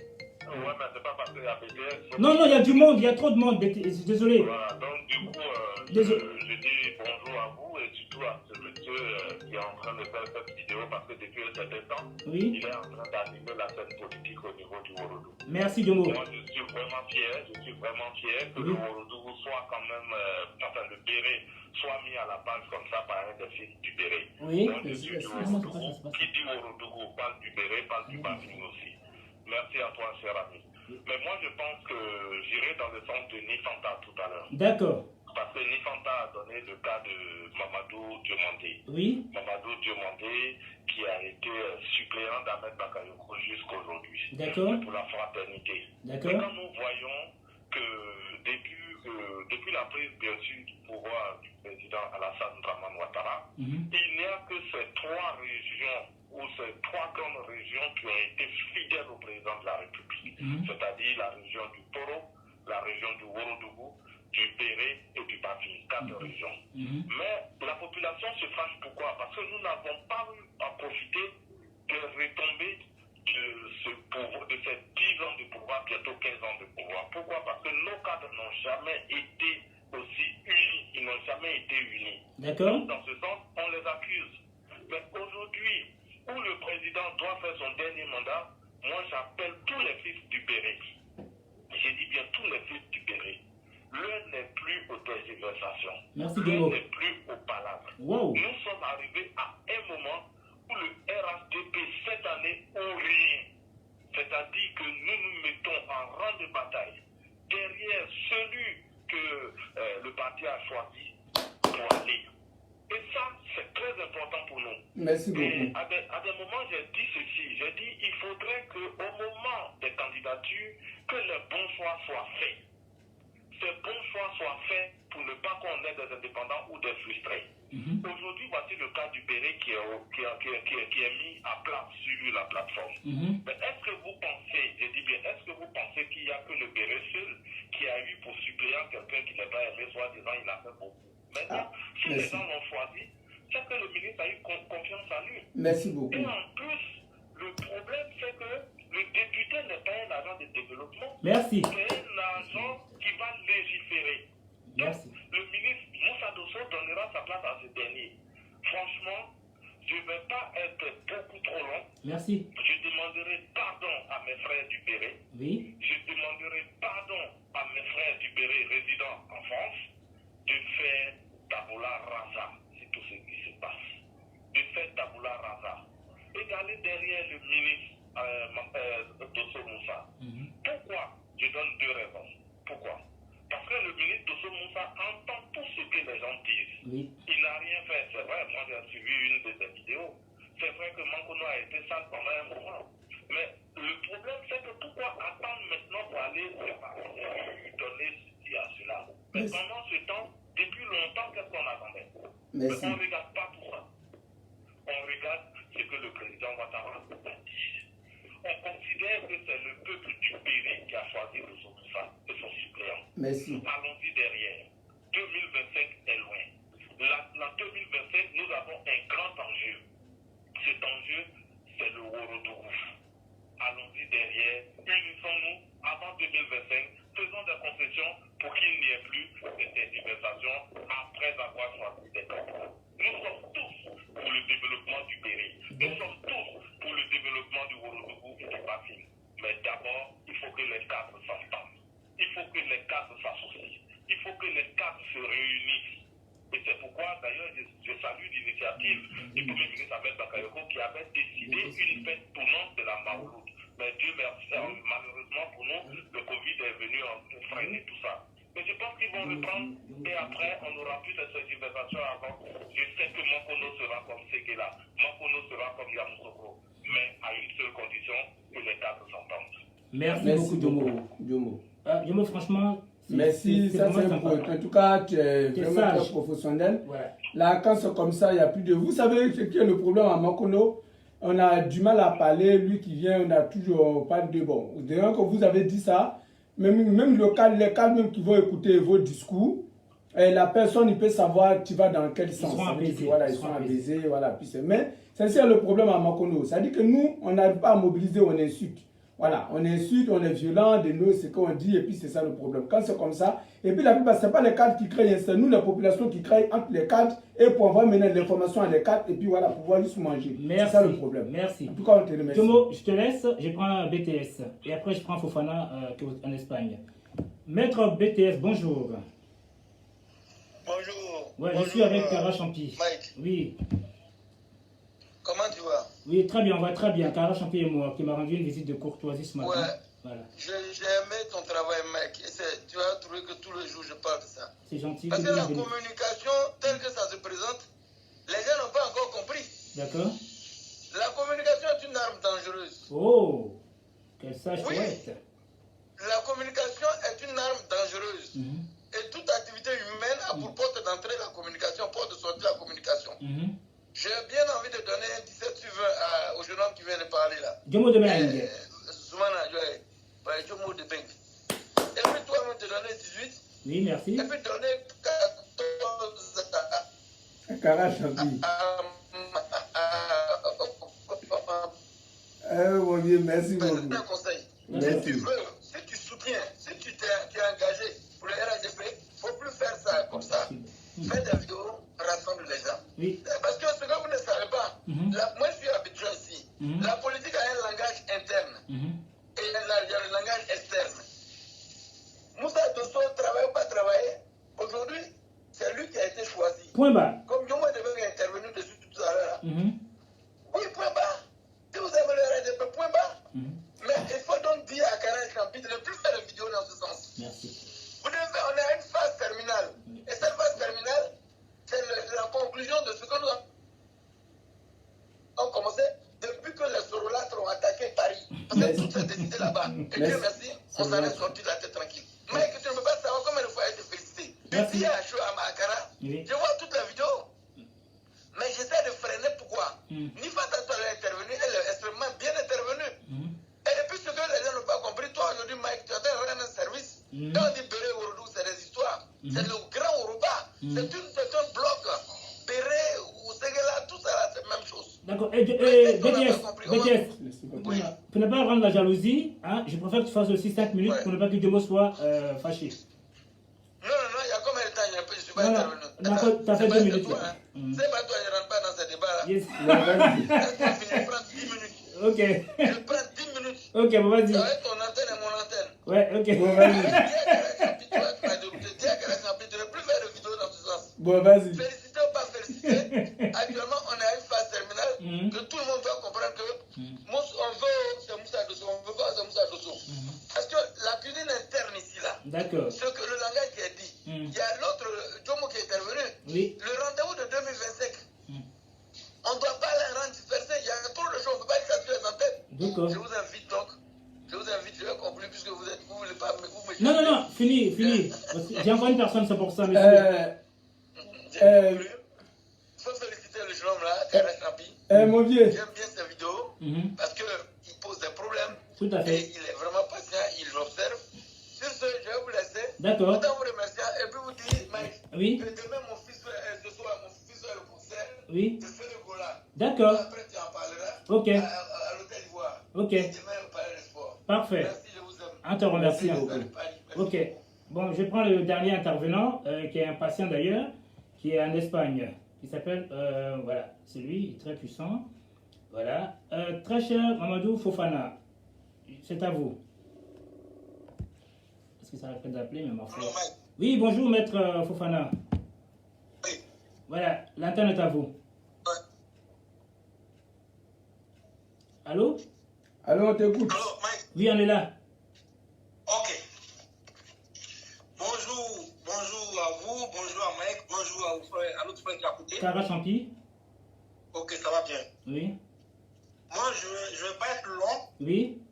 Ouais, mais c'est pas parce qu'il y a BTS. Non, il y a du monde, il y a trop de monde, BTS, désolé. Voilà, donc du coup, Désolé. je dis bonjour à vous et surtout à ce monsieur qui est en train de faire cette vidéo parce que depuis un certain temps, Oui. il est en train d'animer la scène politique au niveau du Worodougou. Merci, Djomo. Moi, je suis vraiment fier que le Worodougou soit quand même, enfin le Béret soit mis à la page comme ça par un des fils du Béret. Oui. Moi, je suis du Worodougou. Qui dit Worodougou parle du Béret, parle du Bafing aussi. Merci à toi, cher ami. Mais moi, je pense que j'irai dans le sens de Nifanta tout à l'heure. D'accord. Parce que Nifanta a donné le cas de Mamadou Diomandé. Oui. Mamadou Diomandé qui a été suppléant d'Ahmed Bakayoko jusqu'aujourd'hui. D'accord. Pour la fraternité. D'accord. Et quand nous voyons que depuis la prise, bien sûr, du pouvoir du président Alassane Dramane Ouattara, il n'y a que ces 3 régions ou ces 3 grandes régions qui ont été fidèles au président de la République. C'est-à-dire la région du Toro, la région du Worodougou, du Béret et du Bafing, 4 régions. Mais la population se fâche pourquoi? Parce que nous n'avons pas eu à profiter des retombées de ces 10 ans de pouvoir, bientôt 15 ans de pouvoir. Pourquoi? Parce que nos cadres n'ont jamais été aussi unis, ils n'ont jamais été unis. D'accord. Dans ce sens, on les accuse. Mais aujourd'hui, où le président doit faire son dernier mandat, moi j'appelle tous les fils du Béret. J'ai dit bien tous les fils du Béret. L'un n'est plus aux tergiversations. Merci, L'un n'est plus aux palabres. Wow. Nous sommes arrivés à un moment où le RHDP cette année ou rien. C'est-à-dire que nous nous mettons en rang de bataille derrière celui que le parti a choisi pour aller. Et ça, c'est très important pour nous. Merci beaucoup. Et à des moments, j'ai dit ceci. J'ai dit il faudrait qu'au moment des candidatures, que les bons choix soient faits. Ces bons choix soient faits pour ne pas qu'on ait des indépendants ou des frustrés. Aujourd'hui, voici le cas du Béret qui est mis à plat sur la plateforme. Mais est-ce que vous pensez, je dis bien, est-ce que vous pensez qu'il n'y a que le Béret seul qui a eu pour suppléant quelqu'un qui n'est pas aimé, soi-disant il a fait beaucoup? Maintenant, si les gens l'ont choisi, c'est que le ministre a eu confiance en lui. Merci beaucoup. Et en plus, le problème, c'est que le député n'est pas un agent de développement. Merci. C'est un agent qui va légiférer. Merci. Donc, le ministre Moussa Dosso donnera sa place à ce dernier. Franchement, je ne vais pas être beaucoup trop long. Merci. Je demanderai pardon à mes frères du Béret. Oui. Je demanderai pardon à mes frères du Béret résidant en France de faire tabula rasa, c'est tout ce qui se passe. De faire tabula rasa. Et d'aller derrière le ministre Dosso Moussa. Pourquoi? Je donne 2 raisons. Pourquoi? Parce que le ministre Dosso Moussa entend tout ce que les gens disent. Oui. Il n'a rien fait, c'est vrai. Moi, j'ai suivi une de ses vidéos. C'est vrai que Mankono a été sale pendant un moment. Mais le problème, c'est que pourquoi attendre maintenant pour aller lui donner ceci à cela? Mais pendant ce temps, depuis longtemps, qu'est-ce qu'on attendait? Merci. On ne regarde pas tout ça. On regarde ce que le président Ouattara a dit. On considère que c'est le peuple du Béret qui a choisi le Moussa et son suppléant. Merci. Allons-y derrière. 2025 est loin. En 2025, nous avons un grand enjeu. Cet enjeu, c'est le Worodougou. Allons-y derrière. Unissons-nous avant 2025. Faisons des concessions pour qu'il n'y ait plus de tergiversations après avoir choisi des candidats. Nous sommes tous pour le développement du Béret. Nous sommes tous pour le développement du Worodougou et du Bafing. Mais d'abord, il faut que les cadres s'entendent. Il faut que les cadres s'associent. Il faut que les cadres se réunissent. Et c'est pourquoi, d'ailleurs, je salue l'initiative du Premier ministre Ahmed Bakayoko qui avait décidé une fête tournante de la Mawloud. Mais Dieu merci, malheureusement pour nous, le Covid est venu pour freiner tout ça. Mais je pense qu'ils vont reprendre et après, on n'aura plus de sensibilisation avant. Je sais que Mankono sera comme Sekela, Mankono sera comme Yamoussoukro, mais à une seule condition, que les cadres s'entendent. Merci beaucoup, Djomo. Djomo, franchement, merci, ça c'est important. En tout cas, tu es vraiment très professionnel. Ouais. Là, quand c'est comme ça, il n'y a plus de... Vous savez ce qui est le problème à Mankono? on a du mal à parler, lui qui vient, on a toujours pas de bon. D'ailleurs, quand vous avez dit ça, même les cadres même qui vont écouter vos discours, et la personne, il peut savoir tu vas dans quel sens. Voilà, ils sont apaisés, voilà. Mais c'est ça le problème à Makono. Ça dit que nous, on n'arrive pas à mobiliser, on insulte. Voilà, on insulte, on est violent, de nous, c'est qu'on dit, et puis c'est ça le problème. Quand c'est comme ça, et puis la plupart, ce n'est pas les cadres qui créent, c'est nous, la population, qui créent entre les cadres, et pour avoir maintenant l'information à les cadres, et puis voilà, pouvoir juste manger. C'est ça le problème. Merci. En tout cas, on te remercie. Jomo, je te laisse, je prends BTS, et après je prends Fofana en Espagne. Maître BTS, bonjour. Bonjour. Ouais, bonjour, je suis avec Kara Champi. Mike. Oui. Comment tu vas? Oui, très bien, on va très bien. Kara Champi et moi, qui m'a rendu une visite de courtoisie ce matin. Ouais. Voilà. J'ai aimé ton travail, mec. Tu vas trouver que tous les jours je parle de ça. C'est gentil. Parce que la communication, telle que ça se présente, les gens n'ont pas encore compris. D'accord. La communication est une arme dangereuse. Oh, quelle sage poète. La communication est une arme dangereuse. Et toute activité humaine a pour porte d'entrée la communication, porte de sortie la communication. J'ai bien envie de donner un 17 suivant au jeune homme qui vient de parler là. Jomo de Bengue. Soumana, Jomo de Bengue. Et puis toi-même te donner 18. Oui, merci. Et puis donner 14 Kara Champi. Mon Dieu, merci beaucoup. C'est un conseil. Merci. Si tu veux, si tu soutiens, si tu t'es engagé pour le RADP, il ne faut plus faire ça comme ça. Fais des vidéos, rassemble les gens. Oui. Parce que ce que vous ne savez pas, moi je suis habitué ici. La politique a un langage interne et il y a le langage externe. Moussa Dosso travaille ou pas travailler, aujourd'hui, c'est lui qui a été choisi. Point bas. Comme Yomo devait intervenir dessus tout à l'heure. Oui, point bas. Si vous avez le RADP, point bas. Mais il faut donc dire à Kara Champi de ne plus faire de vidéos dans ce sens. Merci. On est à une phase terminale. Et cette phase terminale, c'est la conclusion de ce que nous avons commencé depuis que les sorolatres ont attaqué Paris. Parce que tout s'est décidé là-bas. Et Dieu merci, on s'en est sorti de la tête tranquille. Mais tu ne peux pas savoir combien de fois il a été félicité. Depuis à Chou à Makara, je vois toute la vidéo. Mais j'essaie de freiner pourquoi. Nifa Tato est intervenue, elle est extrêmement bien intervenue. Et depuis ce que les gens n'ont pas compris, toi aujourd'hui, Mike, tu as un service. Quand on dit Béré Ouroudou, c'est des histoires. C'est le grand Ourouba. C'est un bloc. Béré ou Séguéla, tout ça là, c'est la même chose. D'accord. BTS, pour ne pas rendre la jalousie, hein, je préfère que tu fasses aussi 5 minutes pour ne pas que Jomo soit fâché. Non, il y a combien de temps je ne suis pas intervenu? D'accord, tu as fait 2 minutes. C'est pas toi, je ne rentre pas dans ce débat-là. Yes. Je prends 10 minutes. Ok. Je prends 10 minutes. Ok, bon, vas-y. Ça va être ton antenne et mon antenne. Ouais, ok. Bon, vas-y. Dis à Kara Champi de ne plus faire de vidéos dans ce sens. Bon, vas-y. Féliciter ou pas féliciter, actuellement on est à une phase terminale que tout le monde doit comprendre que on veut c'est Moussa Dosso, on veut pas c'est Moussa Dosso. Parce que la cuisine interne ici là, D'accord. ce que le langage qui est dit, il y a l'autre Jomo qui est intervenu, le rendez-vous de 2025. On ne doit pas les rendre dispersés, il y a trop de choses, on ne peut pas être sur les antennes. D'accord. Je vous invite donc, je vais conclure puisque vous ne voulez pas me Non, fini. J'ai encore une personne, c'est pour ça, monsieur. Il faut féliciter le jeune homme là, Kara Champi. Mon vieux. J'aime bien cette vidéo parce qu'il pose des problèmes. Tout à fait. Et il est vraiment patient, il l'observe. Sur ce, je vais vous laisser. D'accord. Tout en vous remerciant et puis vous dire, Mike, oui. que demain mon fils, ce soir, mon fils est le concert. Oui. Je fais le Gola. D'accord. Après, tu en parleras. Ok. À l'hôtel d'Ivoire. Ok. Et demain, on parlera de sport. Parfait. Merci, je vous aime. On te remercie. Merci. Ok. Bon, je prends le dernier intervenant, qui est un patient d'ailleurs, qui est en Espagne, qui s'appelle, voilà, c'est lui, très puissant. Voilà. Très cher Mamadou Fofana, c'est à vous. Est-ce que ça arrête d'appeler, mais ma foi. Oui, bonjour, maître Fofana. Oui. Voilà, l'antenne est à vous. Ouais. Allô? Allô, on t'écoute. Allô, Mike. Oui, on est là. Ok. Bonjour à vous, bonjour à Mike, bonjour à l'autre frère qui est à côté. Kara Champi. Ok, ça va bien. Oui. Moi, je ne vais pas être long. Oui.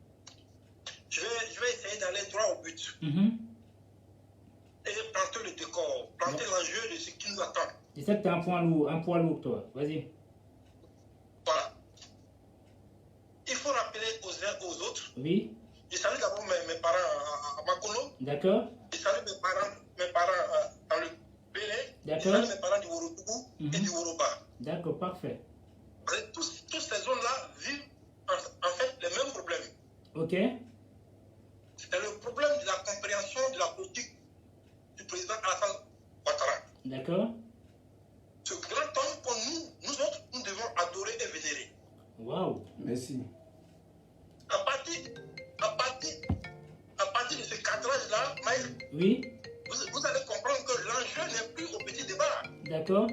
Je vais essayer d'aller droit au but. Et planter le décor, planter l'enjeu de ce qui nous attend. Tu sais que tu es un poids lourd, toi. Vas-y. Voilà. Oui. Je salue d'abord mes parents à Makolo. D'accord. Je salue mes parents dans le Bénin. Je salue mes parents du Worotougou et du Woroba. D'accord, parfait. Toutes ces zones-là vivent en fait les mêmes problèmes. Ok. C'est le problème de la compréhension de la politique du président Alassane Ouattara. D'accord. Ce grand homme que nous autres, nous devons adorer et vénérer. Waouh. Merci. À partir de ce cadrage-là, Mike, oui. Vous allez comprendre que l'enjeu n'est plus au petit débat. D'accord.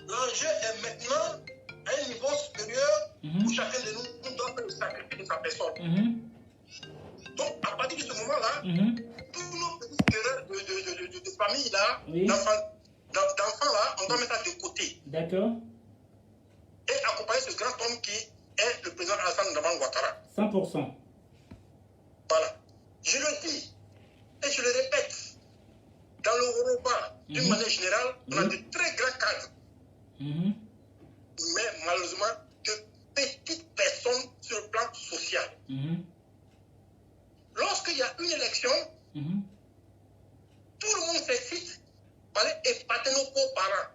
L'enjeu est maintenant à un niveau supérieur où chacun de nous doit faire le sacrifice de sa personne. Donc, à partir de ce moment-là, tous nos petites querelles de famille-là, d'enfants-là, on doit mettre ça de côté. D'accord. Et accompagner ce grand homme qui est le président Alassane Ouattara. 100%. Voilà. Je le dis et je le répète, dans le Woroba, d'une manière générale, on a de très grands cadres. Mais malheureusement, de petites personnes sur le plan social. Lorsqu'il y a une élection, tout le monde s'excite pour aller épater nos coparents.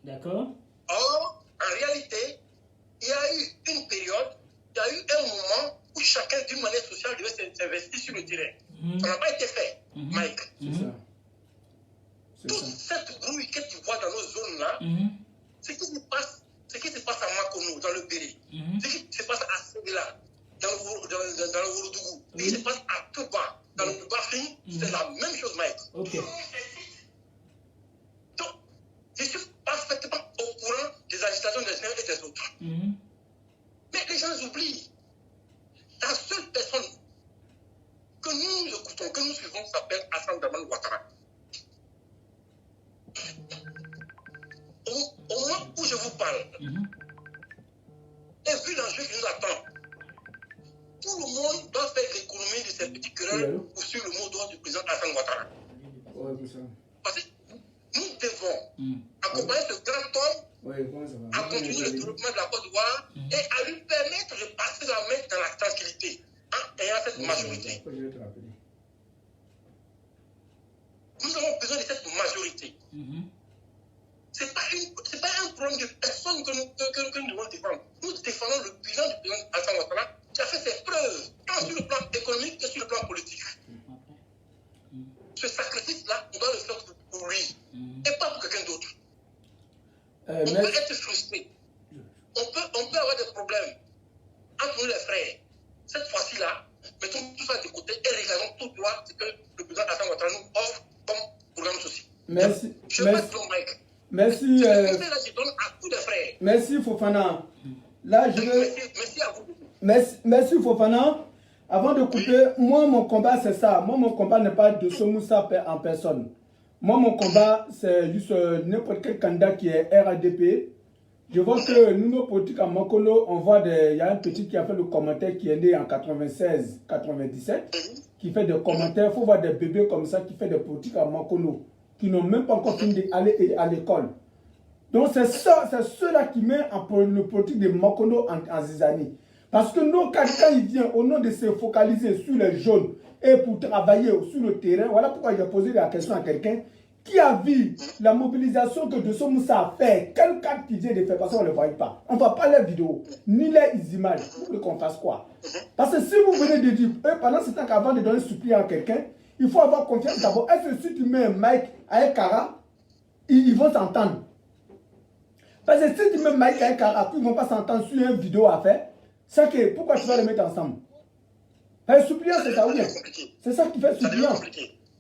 D'accord. Or, en réalité, il y a eu une période, il y a eu un moment où chacun, d'une manière sociale, devait s'investir sur le terrain. Ça n'a pas été fait, Mike. Toute cette brouille que tu vois dans nos zones-là, ce qui se passe à Makono, dans le Béri, ce qui se passe à Séguéla, dans le Worodougou, ce qui se passe à Touba, dans le Bafing, c'est la même chose, Mike. Ok. Donc, je suis parfaitement au courant des agitations des uns et des autres. Mais les gens oublient. La seule personne que nous écoutons, que nous suivons, s'appelle Alassane Ouattara. Au moment où je vous parle, et vu l'enjeu qui nous attend, tout le monde doit faire l'économie de ces petits querelles ou sur le mot d'ordre du président Alassane Ouattara. Parce que nous devons accompagner ce grand homme à continuer le développement de la Côte d'Ivoire et à lui permettre de passer la main dans la tranquillité en ayant cette majorité. Nous avons besoin de cette majorité. Ce n'est pas un problème de personne que nous devons défendre. Nous défendons le bilan du président Alassane Ouattara qui a fait ses preuves, tant sur le plan économique que sur le plan politique. Ce sacrifice-là, on doit le faire pour lui et pas pour quelqu'un d'autre. On peut être frustré. On peut avoir des problèmes entre nous les frères. Cette fois-ci-là, mettons tout ça de côté et regardons tout droit ce que le président Alassane Ouattara nous offre comme programme social. Merci. Je vais mettre ton mic. Merci. Merci Fofana. Là, je veux... Merci à vous. Merci Fofana. Avant de couper, moi mon combat c'est ça. Moi mon combat n'est pas de Somoussa en personne. Moi mon combat c'est juste n'importe quel candidat qui est RADP. Je vois que nous nos politiques à Makolo, on voit il y a un petit qui a fait le commentaire qui est né en 96-97, qui fait des commentaires. Il faut voir des bébés comme ça qui font des politiques à Makolo, qui n'ont même pas encore fini d'aller à l'école. Donc c'est ceux-là qui mettent le politique de Makolo en zizanie. Parce que nous, quand il vient au nom de se focaliser sur les jeunes et pour travailler sur le terrain, voilà pourquoi j'ai posé la question à quelqu'un qui a vu la mobilisation que De Somoussa a fait. Quel cadre qu'il vient de faire, parce qu'on ne le voit pas. On ne voit pas les vidéos, ni les images. Vous voulez qu'on fasse quoi? Parce que si vous venez de dire, pendant ce temps qu'avant de donner supplément à quelqu'un, il faut avoir confiance d'abord. Est-ce que si tu mets un mic avec Kara, ils vont s'entendre? Parce que si tu mets un mic avec Kara, ils ne vont pas s'entendre sur une vidéo à faire. C'est que, pourquoi tu vas les mettre ensemble? Un suppléant, c'est ça ou bien? C'est ça qui fait suppléant.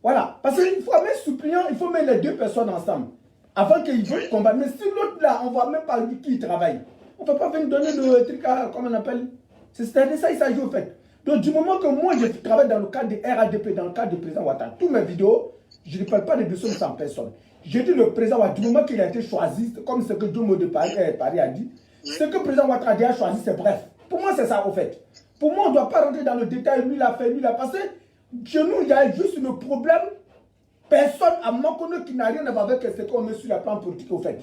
Voilà. Parce qu'il faut mettre suppléant, il faut mettre les deux personnes ensemble. Avant qu'ils vont combattre. Mais si l'autre là, on ne voit même pas qui travaille. On ne peut pas venir donner le truc à, comment on appelle? C'est ça, il s'agit au fait. Donc du moment que moi, je travaille dans le cadre de RADP, dans le cadre du président Ouattara, toutes mes vidéos, je ne parle pas de 200 personnes. Je dis le président Ouattara, du moment qu'il a été choisi, comme ce que Domo de Paris a dit, ce que le président Ouattara a choisi, c'est bref. Pour moi, c'est ça, au fait. Pour moi, on ne doit pas rentrer dans le détail, lui l'a fait, lui l'a passé. Chez nous, il y a juste le problème. Personne à Makono qui n'a rien à voir avec ce qu'on met sur la plan politique, au fait.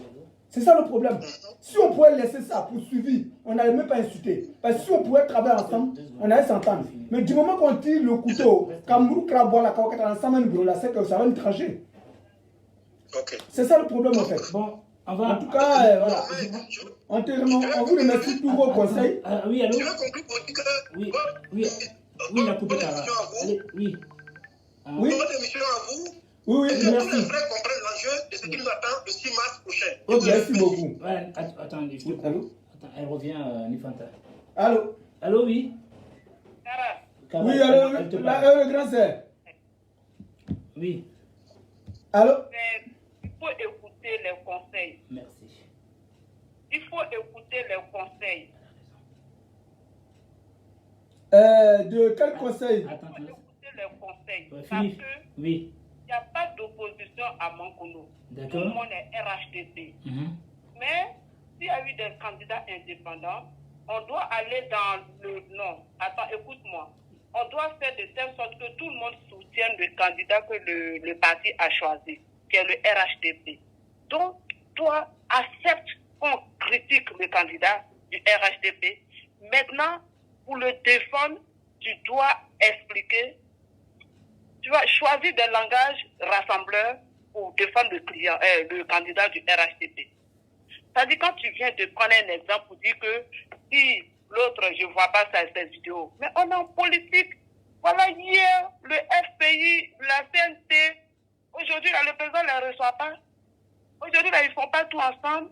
C'est ça le problème. si on pouvait laisser ça poursuivi, on n'allait même pas insulter. Parce que si on pouvait travailler ensemble, on allait s'entendre. Mais du moment qu'on tire le couteau, Kamuru Krabois, la Kawakata, ensemble, c'est que ça va nous trancher. Ok. C'est ça le problème en fait. Bon, on va... En tout cas, voilà. On vous remercie pour vos conseils. Oui, allô? Tu as compris pour dire que... Oui, oui. Oui, la coupe Kara. Allez, oui. Oui. Votre émission à vous. Oui, Et que tous merci. les frères comprennent l'enjeu de ce qui nous attend le 6 mars prochain. Oh, merci beaucoup. Ouais, attends, Allô? Attends, elle revient, Nifanta. Allô? Allô, oui? Cara. Oui, allô, le grand sœur. Oui. Allô? Il faut écouter les conseils. Merci. Il faut écouter les conseils. De quel conseil? Il faut écouter les conseils. Ouais, Parce Philippe. que Oui. il n'y a pas d'opposition à Mankono. Tout D'accord. le monde est RHDP. Mais s'il y a eu des candidats indépendants, on doit aller dans le... Non, attends, écoute-moi. On doit faire de telle sorte que tout le monde soutienne le candidat que le parti a choisi, qui est le RHDP. Donc, toi, accepte qu'on critique le candidat du RHDP. Maintenant, pour le défendre, tu dois expliquer, tu vas choisir des langages rassembleurs pour défendre le candidat du RHDP. C'est-à-dire, quand tu viens de prendre un exemple pour dire que si l'autre, je ne vois pas ses vidéos, mais on est en politique. Voilà, hier, le FPI, la CNT, aujourd'hui, là, le président ne les reçoit pas. Aujourd'hui, là, ils ne font pas tout ensemble.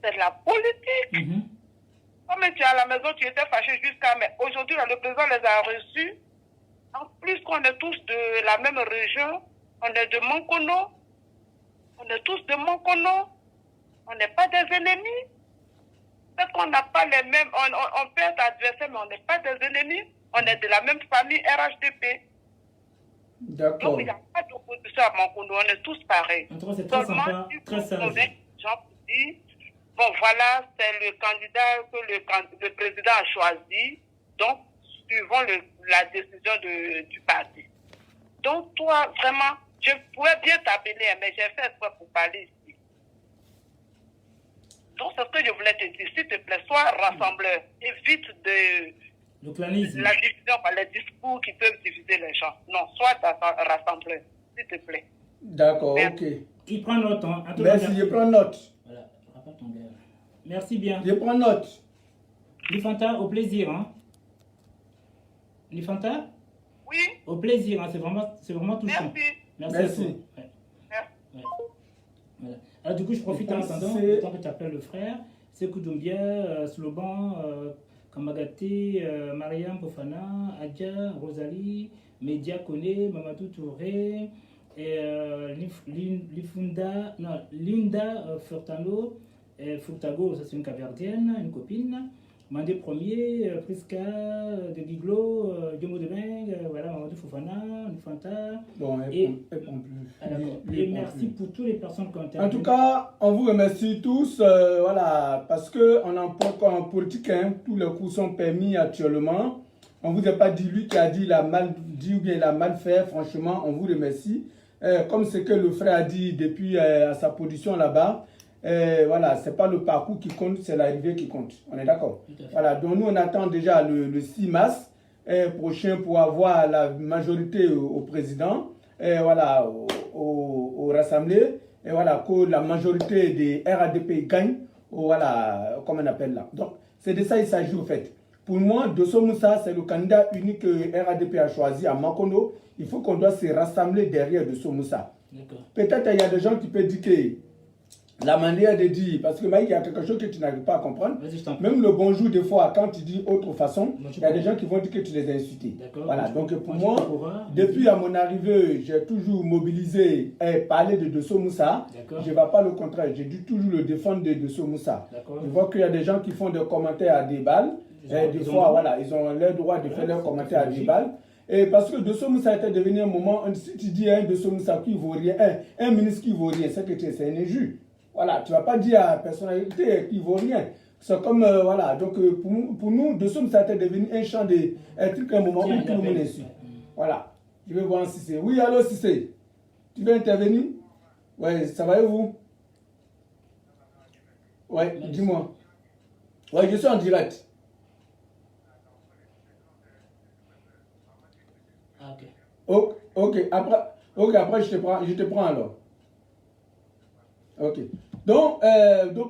C'est de la politique. Comme tu es à la maison, tu étais fâché jusqu'à... Mais aujourd'hui, là, le président les a reçus. En plus qu'on est tous de la même région, on est de Mankono. On est tous de Mankono. On n'est pas des ennemis. Peut-être qu'on n'a pas les mêmes... On peut être adversaires, mais on n'est pas des ennemis. On est de la même famille RHDP. D'accord. Donc, il n'y a pas d'opposition à Mankono. On est tous pareils. En tout cas, c'est très sympa, très sage. Bon, voilà, c'est le candidat que le président a choisi. Donc, suivant la décision du parti. Donc, toi, vraiment, je pourrais bien t'appeler, mais j'ai fait exprès pour parler ici. Donc, c'est ce que je voulais te dire. S'il te plaît, sois rassembleur. Évite le clanisme. La division, les discours qui peuvent diviser les gens. Non, sois rassembleur, s'il te plaît. D'accord, ok. Il prend note. Hein. Merci, je prends note. Voilà, merci bien. Je prends note. Nifanta, au plaisir. Hein. Nifanta? Oui. Au plaisir, hein. C'est vraiment touchant. Merci. Merci. Ouais. Ouais. Voilà. Alors du coup, je profite en attendant, le temps que tu appelles le frère, Sekou Doumbia, Sloban, Kamagate, Mariam Fofana, Adja, Rosalie, Média Kone, Mamadou Touré, et Linda Furtado, Furtago, ça c'est une caverdienne, une copine. Mandé Premier, Priska de Guiglo, Diomo de Beng, voilà, Mamadou Fofana, Nifanta. Bon, elle prend plus. Et merci pour toutes les personnes qui ont intervenu. En tout cas, on vous remercie tous, voilà, parce qu'on en politique, hein, tous les coups sont permis actuellement. On ne vous a pas dit, lui qui a dit, il a mal dit ou bien il a mal fait, franchement, on vous remercie. Comme ce que le frère a dit depuis à sa position là-bas, voilà, c'est pas le parcours qui compte, c'est l'arrivée qui compte. On est d'accord? Voilà, donc nous on attend déjà le 6 mars prochain pour avoir la majorité au président, voilà, au rassemblée, et voilà, que la majorité des RADP gagne, voilà, comme on appelle là. Donc c'est de ça il s'agit au fait. Pour moi, Dosso Moussa, c'est le candidat unique que RADP a choisi à Mankono. Il faut qu'on doit se rassembler derrière Dosso Moussa. Peut-être il y a des gens qui peuvent dire que la manière de dire, parce que il y a quelque chose que tu n'arrives pas à comprendre. Même le bonjour, des fois, quand tu dis autre façon, il y a des gens qui vont dire que tu les as insultés. Voilà, donc pour moi, depuis à mon arrivée, j'ai toujours mobilisé et parlé de Dosso Moussa. Je ne vais pas le contraire, j'ai dû toujours le défendre de Dosso Moussa. Je vois qu'il y a des gens qui font des commentaires à des balles. Des fois, voilà, ils ont le droit de faire leurs commentaires à des balles. Et parce que Dosso Moussa était devenu un moment, si tu dis un Dosso Moussa qui ne vaut rien, un ministre qui ne vaut rien, c'est que c'est un injure. Voilà, tu ne vas pas dire à la personnalité qui ne vaut rien. C'est comme, voilà, donc pour nous, Dosso Moussa était devenu un champ de truc, un moment où tout le monde est su. Voilà, je vais voir si c'est. Oui, allô, si c'est. Tu veux intervenir? Oui, ça va et vous? Ouais, dis-moi. Ouais, je suis en direct. Ah, ok. Ok, après je te prends alors. Ok. Donc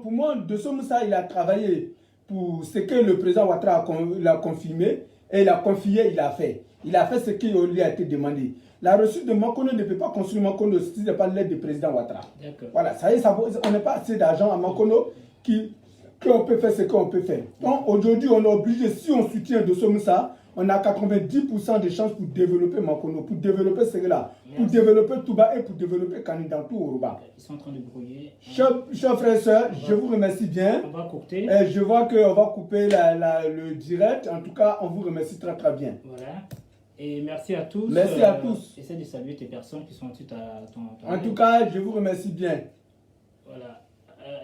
pour moi, Dosso Moussa, il a travaillé pour ce que le président Ouattara l'a confirmé et il a confié, il a fait. Il a fait ce qui lui a été demandé. La ressource de Makono ne peut pas construire Makono si ce n'est pas l'aide du président Ouattara. Voilà, ça y est, on n'est pas assez d'argent à Makono qu'on peut faire ce qu'on peut faire. Donc aujourd'hui, on est obligé, si on soutient Dosso Moussa, on a 90% de chances pour développer Makono, pour développer cela, pour développer Touba et pour développer Kanidantou Oruba. Ils sont en train de brouiller. Chers frères et sœurs, je vous remercie bien. On va couper. Je vois qu'on va couper le direct. En tout cas, on vous remercie très très bien. Voilà. Et merci à tous. Merci à tous. Essaie de saluer tes personnes qui sont ensuite à ton En tout cas, je vous remercie bien. Voilà.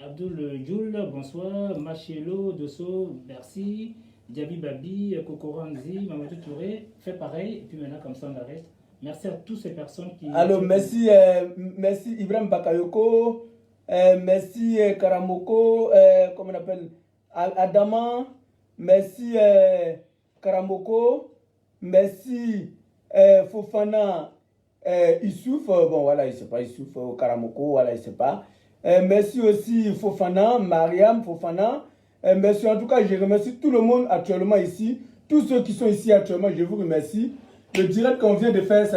Abdul Djoul, bonsoir. Machelo, Dosso, merci. Diaby Babi, Kokoranzi, Mamadou Touré, fait pareil. Et puis maintenant, comme ça, on arrête. Merci à toutes ces personnes qui... Alors, merci, merci Ibrahim Bakayoko, merci Karamoko, comment on appelle, Adama, merci Karamoko, merci Fofana Issouf, bon voilà, il ne sait pas, Issouf Karamoko, voilà, il ne sait pas. Merci aussi Fofana, Mariam Fofana. Merci, en tout cas, je remercie tout le monde actuellement ici. Tous ceux qui sont ici actuellement, je vous remercie. Le direct qu'on vient de faire,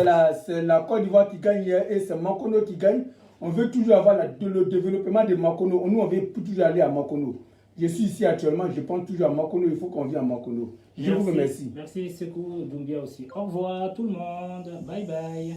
c'est la Côte d'Ivoire qui gagne et c'est Makono qui gagne. On veut toujours avoir le développement de Makono. Nous, on veut toujours aller à Makono. Je suis ici actuellement, je pense toujours à Makono. Il faut qu'on vienne à Makono. Je vous remercie. Merci, Sekou Doumbia aussi. Au revoir tout le monde. Bye bye.